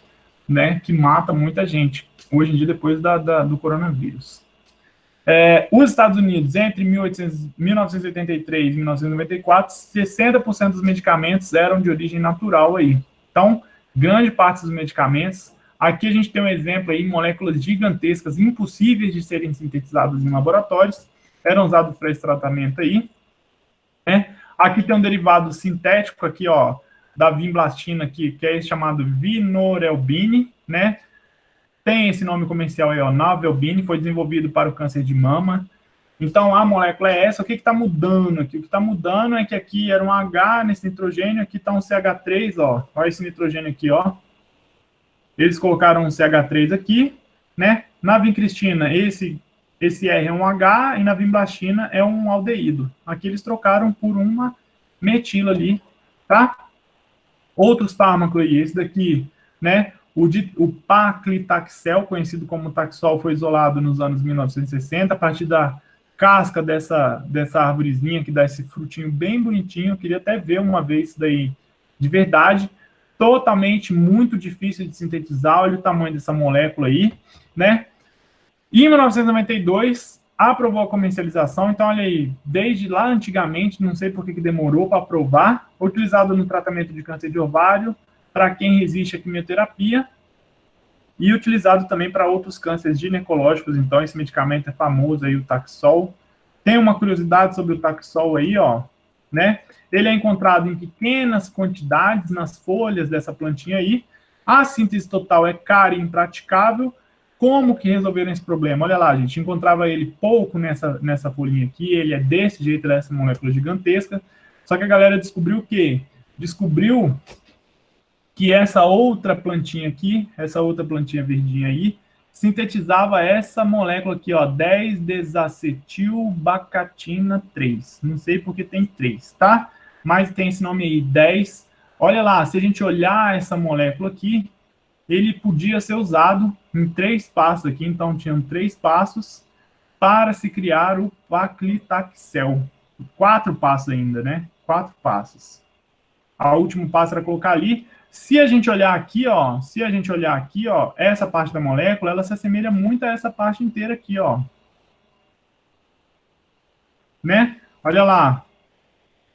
né, que mata muita gente, hoje em dia, depois do coronavírus. Os Estados Unidos, entre 1983 e 1994, 60% dos medicamentos eram de origem natural aí. Então, grande parte dos medicamentos, aqui a gente tem um exemplo aí, moléculas gigantescas, impossíveis de serem sintetizadas em laboratórios, eram usados para esse tratamento aí, né? Aqui tem um derivado sintético aqui, ó, da vimblastina aqui, que é esse chamado vinorelbine, né? Tem esse nome comercial aí, ó, navelbine, foi desenvolvido para o câncer de mama. Então, a molécula é essa. O que está mudando aqui? O que está mudando é que aqui era um H nesse nitrogênio, aqui está um CH3, ó. Olha esse nitrogênio aqui, ó. Eles colocaram um CH3 aqui, né? Na vincristina, esse R é um H e na vimblastina é um aldeído. Aqui eles trocaram por uma metila ali, tá? Outros fármacos aí, esse daqui, né? O paclitaxel, conhecido como Taxol, foi isolado nos anos 1960, a partir da casca dessa arvorezinha que dá esse frutinho bem bonitinho. Eu queria até ver uma vez isso daí de verdade. Totalmente muito difícil de sintetizar, olha o tamanho dessa molécula aí, né? E em 1992, aprovou a comercialização. Então, olha aí, desde lá antigamente, não sei por que demorou para aprovar, utilizado no tratamento de câncer de ovário, para quem resiste à quimioterapia, e utilizado também para outros cânceres ginecológicos. Então, esse medicamento é famoso aí, o Taxol. Tem uma curiosidade sobre o Taxol aí, ó, né? Ele é encontrado em pequenas quantidades nas folhas dessa plantinha aí. A síntese total é cara e impraticável. Como que resolveram esse problema? Olha lá, gente, encontrava ele pouco nessa folhinha aqui, ele é desse jeito, dessa molécula gigantesca. Só que a galera descobriu o quê? Descobriu que essa outra plantinha aqui, essa outra plantinha verdinha aí, sintetizava essa molécula aqui, ó, 10-desacetilbacatina 3. Não sei porque tem 3, tá? Mas tem esse nome aí, 10. Olha lá, se a gente olhar essa molécula aqui, ele podia ser usado em 3 passos aqui, então tinham 3 passos para se criar o paclitaxel. 4 passos ainda, né? 4 passos. O último passo era colocar ali. Se a gente olhar aqui, ó, essa parte da molécula, ela se assemelha muito a essa parte inteira aqui, ó. Né? Olha lá.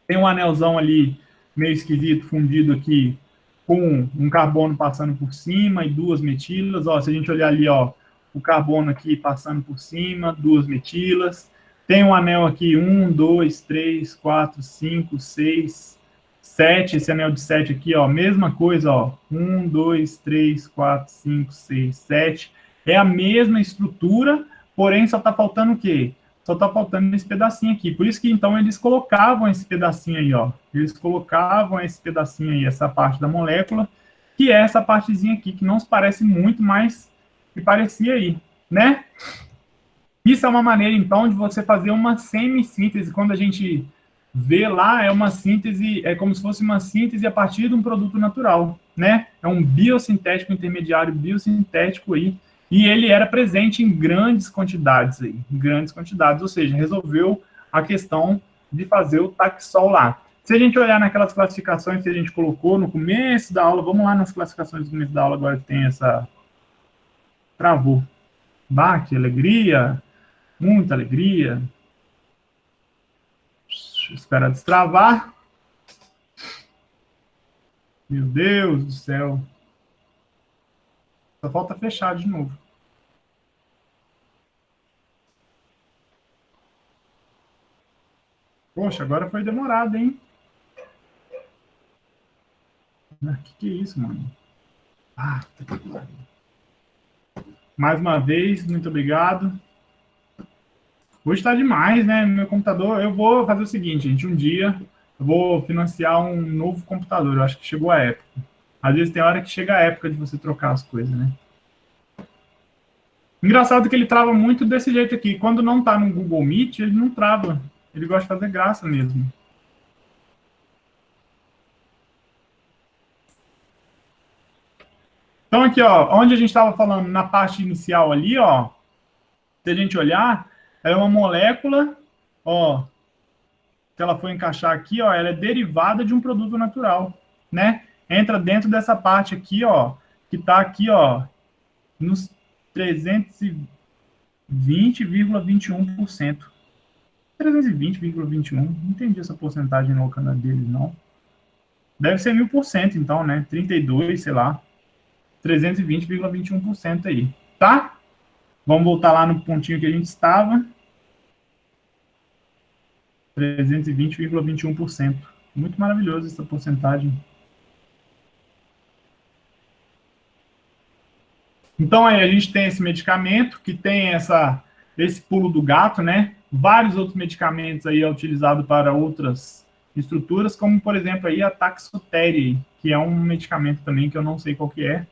Tem um anelzão ali, meio esquisito, fundido aqui, com um carbono passando por cima e 2 metilas. Ó, se a gente olhar ali, ó, o carbono aqui passando por cima, 2 metilas. Tem um anel aqui, 1, 2, 3, 4, 5, 6... 7, esse anel de 7 aqui, ó, mesma coisa, ó, 1, 2, 3, 4, 5, 6, 7, é a mesma estrutura, porém só tá faltando o quê? Só tá faltando esse pedacinho aqui, por isso que então eles colocavam esse pedacinho aí, ó, essa parte da molécula, que é essa partezinha aqui, que não se parece muito, mas que parecia aí, né? Isso é uma maneira, então, de você fazer uma semissíntese, quando a gente vê lá, é uma síntese, é como se fosse uma síntese a partir de um produto natural, né? É um biosintético intermediário biosintético aí, e ele era presente em grandes quantidades aí, ou seja, resolveu a questão de fazer o Taxol lá. Se a gente olhar naquelas classificações que a gente colocou no começo da aula, vamos lá nas classificações do começo da aula, agora tem essa... Travou. Bah, que alegria, muita alegria. Espera destravar. Meu Deus do céu. Só falta fechar de novo. Poxa, agora foi demorado, hein? Que é isso, mano? Ah, tá que pariu. Mais uma vez, muito obrigado. Hoje está demais, né? Meu computador, eu vou fazer o seguinte, gente, um dia eu vou financiar um novo computador, eu acho que chegou a época. Às vezes tem hora que chega a época de você trocar as coisas, né? Engraçado que ele trava muito desse jeito aqui. Quando não tá no Google Meet, ele não trava. Ele gosta de fazer graça mesmo. Então aqui, ó, onde a gente estava falando, na parte inicial ali, ó, se a gente olhar, é uma molécula, ó, que ela foi encaixar aqui, ó, ela é derivada de um produto natural, né? Entra dentro dessa parte aqui, ó, que tá aqui, ó, nos 320,21%. 320,21%. Não entendi essa porcentagem louca deles, não. Deve ser 1000%, então, né? 32, sei lá. 320,21% aí, tá? Vamos voltar lá no pontinho que a gente estava. 320,21%. Muito maravilhoso essa porcentagem. Então, aí a gente tem esse medicamento que tem esse pulo do gato, né? Vários outros medicamentos aí é utilizado para outras estruturas, como, por exemplo, aí a Taxotere, que é um medicamento também que eu não sei qual que é,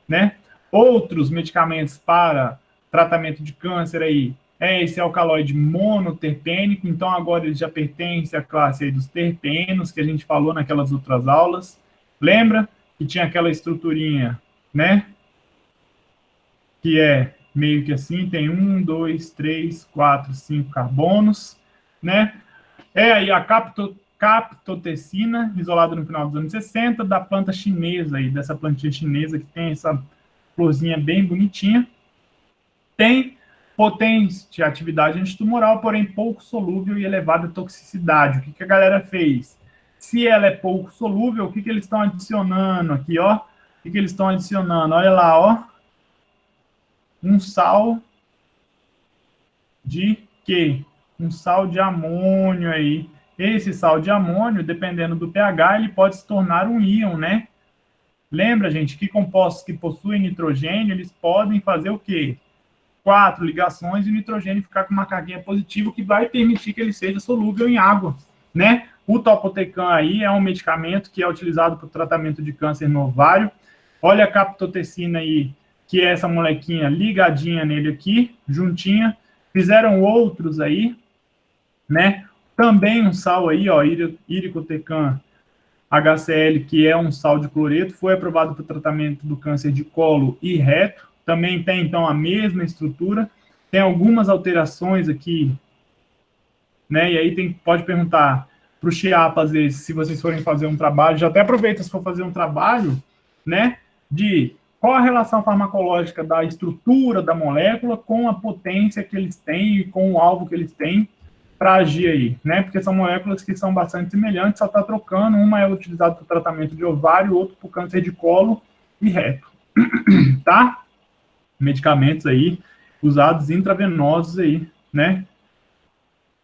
né? Outros medicamentos para tratamento de câncer aí é esse alcaloide monoterpênico, então agora ele já pertence à classe aí dos terpenos, que a gente falou naquelas outras aulas. Lembra que tinha aquela estruturinha, né? Que é meio que assim, tem 1, 2, 3, 4, 5 carbonos, né? É aí a captotecina, isolada no final dos anos 60, da planta chinesa aí, dessa plantinha chinesa que tem essa florzinha bem bonitinha. Tem potente atividade antitumoral, porém pouco solúvel e elevada toxicidade. O que a galera fez? Se ela é pouco solúvel, o que eles estão adicionando aqui, ó? O que eles estão adicionando? Olha lá, ó. Um sal de quê? Um sal de amônio aí. Esse sal de amônio, dependendo do pH, ele pode se tornar um íon, né? Lembra, gente, que compostos que possuem nitrogênio, eles podem fazer o quê? 4 ligações e o nitrogênio ficar com uma carguinha positiva, que vai permitir que ele seja solúvel em água, né? O Topotecan aí é um medicamento que é utilizado para o tratamento de câncer no ovário. Olha a captotecina aí, que é essa molequinha ligadinha nele aqui, juntinha. Fizeram outros aí, né? Também um sal aí, ó, Iricotecan HCl, que é um sal de cloreto, foi aprovado para o tratamento do câncer de colo e reto. Também tem, então, a mesma estrutura. Tem algumas alterações aqui, né? E aí pode perguntar para o Chiapa, às vezes, se vocês forem fazer um trabalho, já até aproveita se for fazer um trabalho, né? De qual a relação farmacológica da estrutura da molécula com a potência que eles têm e com o alvo que eles têm para agir aí, né? Porque são moléculas que são bastante semelhantes, só está trocando. Uma é utilizada para o tratamento de ovário, outro para o câncer de colo e reto, tá? Medicamentos aí usados intravenosos aí, né?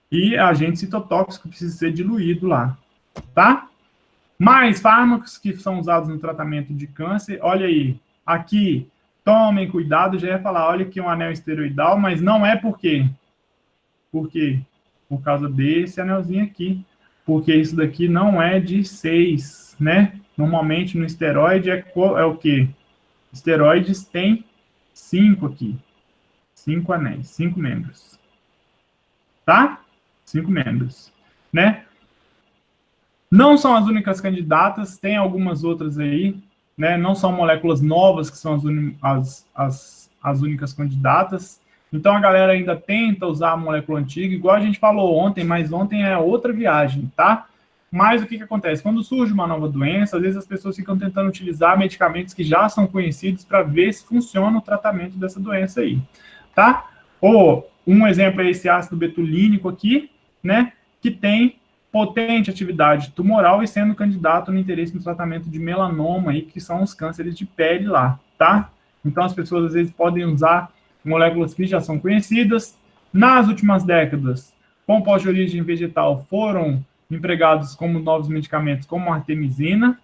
E agente citotóxico precisa ser diluído lá, tá? Mais fármacos que são usados no tratamento de câncer, olha aí, aqui, tomem cuidado, já ia falar, olha aqui um anel esteroidal, mas não é por quê? Por quê? Por causa desse anelzinho aqui, porque isso daqui não é de 6, né? Normalmente no esteroide é o quê? Esteroides tem 5 aqui, 5 anéis, 5 membros, tá? 5 membros, né? Não são as únicas candidatas, tem algumas outras aí, né? Não são moléculas novas que são as únicas candidatas. Então, a galera ainda tenta usar a molécula antiga, igual a gente falou ontem, mas ontem é outra viagem, tá? Mas o que acontece? Quando surge uma nova doença, às vezes as pessoas ficam tentando utilizar medicamentos que já são conhecidos para ver se funciona o tratamento dessa doença aí, tá? Ou, um exemplo é esse ácido betulínico aqui, né? Que tem potente atividade tumoral e sendo candidato no interesse no tratamento de melanoma aí, que são os cânceres de pele lá, tá? Então, as pessoas às vezes podem usar moléculas que já são conhecidas. Nas últimas décadas, compostos de origem vegetal foram empregados como novos medicamentos, como a artemisina.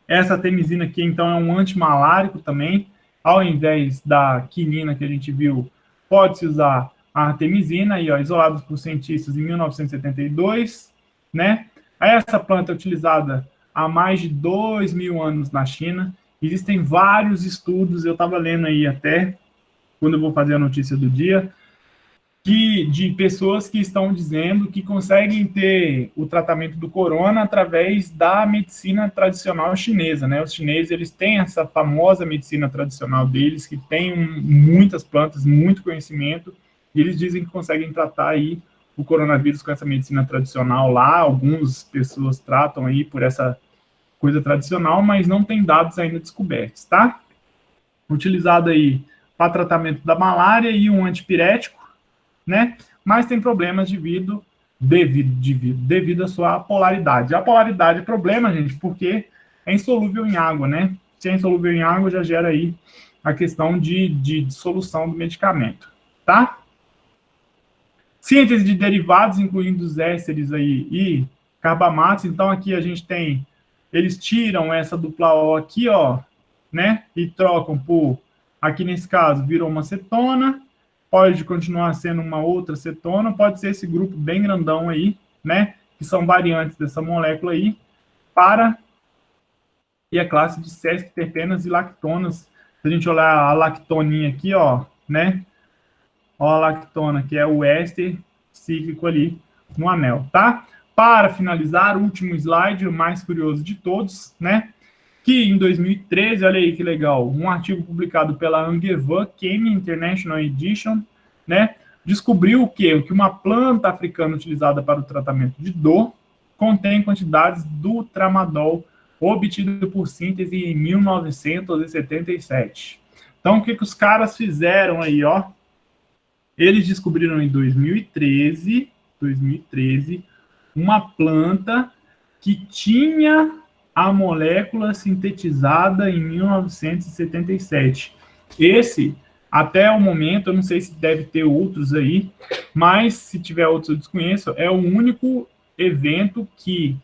Essa artemisina aqui, então, é um antimalárico também. Ao invés da quinina que a gente viu, pode-se usar a artemisina, aí, ó, isolados por cientistas em 1972, né? Essa planta é utilizada há mais de 2.000 anos na China. Existem vários estudos, eu estava lendo aí até, quando eu vou fazer a notícia do dia, de pessoas que estão dizendo que conseguem ter o tratamento do corona através da medicina tradicional chinesa, né? Os chineses, eles têm essa famosa medicina tradicional deles, que tem muitas plantas, muito conhecimento, e eles dizem que conseguem tratar aí o coronavírus com essa medicina tradicional lá. Algumas pessoas tratam aí por essa coisa tradicional, mas não tem dados ainda descobertos, tá? Utilizado aí para tratamento da malária e um antipirético, né? Mas tem problemas devido à sua polaridade. A polaridade é problema, gente, porque é insolúvel em água, né? Se é insolúvel em água, já gera aí a questão de dissolução do medicamento, tá? Síntese de derivados, incluindo os ésteres aí e carbamatos. Então, aqui a gente tem, eles tiram essa dupla O aqui, ó, né? E trocam por, aqui nesse caso, virou uma cetona, pode continuar sendo uma outra cetona, pode ser esse grupo bem grandão aí, né? Que são variantes dessa molécula aí, para e a classe de sesquiterpenas e lactonas. Se a gente olhar a lactoninha aqui, ó, né? Ó a lactona, que é o éster cíclico ali no anel, tá? Para finalizar, o último slide, o mais curioso de todos, né? Que em 2013, olha aí que legal, um artigo publicado pela Angevin Chemie International Edition, né? Descobriu o quê? Que uma planta africana utilizada para o tratamento de dor contém quantidades do tramadol obtido por síntese em 1977. Então, o que os caras fizeram aí, ó? Eles descobriram em 2013, uma planta que tinha a molécula sintetizada em 1977. Esse, até o momento, eu não sei se deve ter outros aí, mas se tiver outros eu desconheço, é o único evento que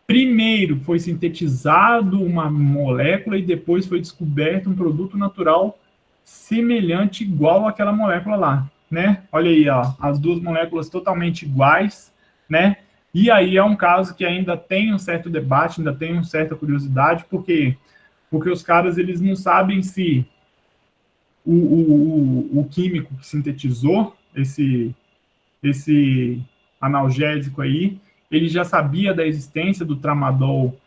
primeiro foi sintetizado uma molécula e depois foi descoberto um produto natural semelhante, igual àquela molécula lá, né? Olha aí, ó, as duas moléculas totalmente iguais, né? E aí é um caso que ainda tem um certo debate, ainda tem uma certa curiosidade, porque os caras, eles não sabem se o químico que sintetizou esse analgésico aí, ele já sabia da existência do tramadol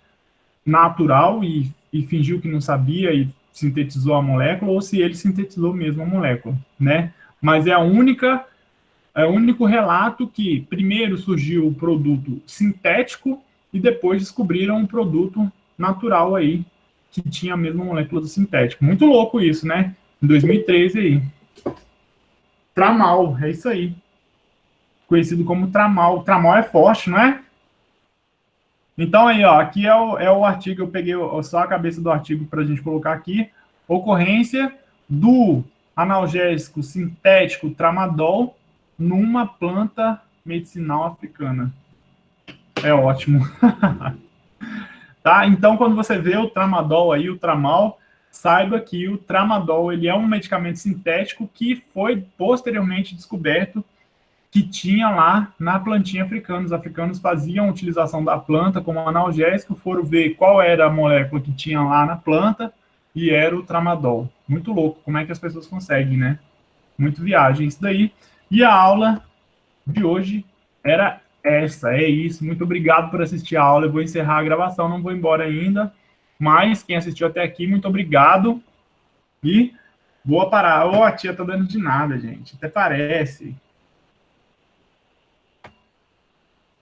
natural e fingiu que não sabia e sintetizou a molécula, ou se ele sintetizou mesmo a molécula, né? Mas é o único relato que primeiro surgiu o produto sintético e depois descobriram um produto natural aí, que tinha a mesma molécula do sintético. Muito louco isso, né? Em 2013 aí. Tramal, é isso aí. Conhecido como tramal. Tramal é forte, não é? Então aí, ó, aqui é o artigo, eu peguei só a cabeça do artigo para a gente colocar aqui. Ocorrência do analgésico sintético tramadol numa planta medicinal africana. É ótimo. Tá? Então, quando você vê o tramadol aí, o tramal, saiba que o tramadol, ele é um medicamento sintético que foi posteriormente descoberto que tinha lá na plantinha africana. Os africanos faziam utilização da planta como analgésico, foram ver qual era a molécula que tinha lá na planta e era o tramadol. Muito louco, como é que as pessoas conseguem, né? Muito viagem isso daí. E a aula de hoje era essa, é isso. Muito obrigado por assistir a aula. Eu vou encerrar a gravação, não vou embora ainda, mas quem assistiu até aqui, muito obrigado. E vou parar. Ó, a tia tá dando de nada, gente. Até parece.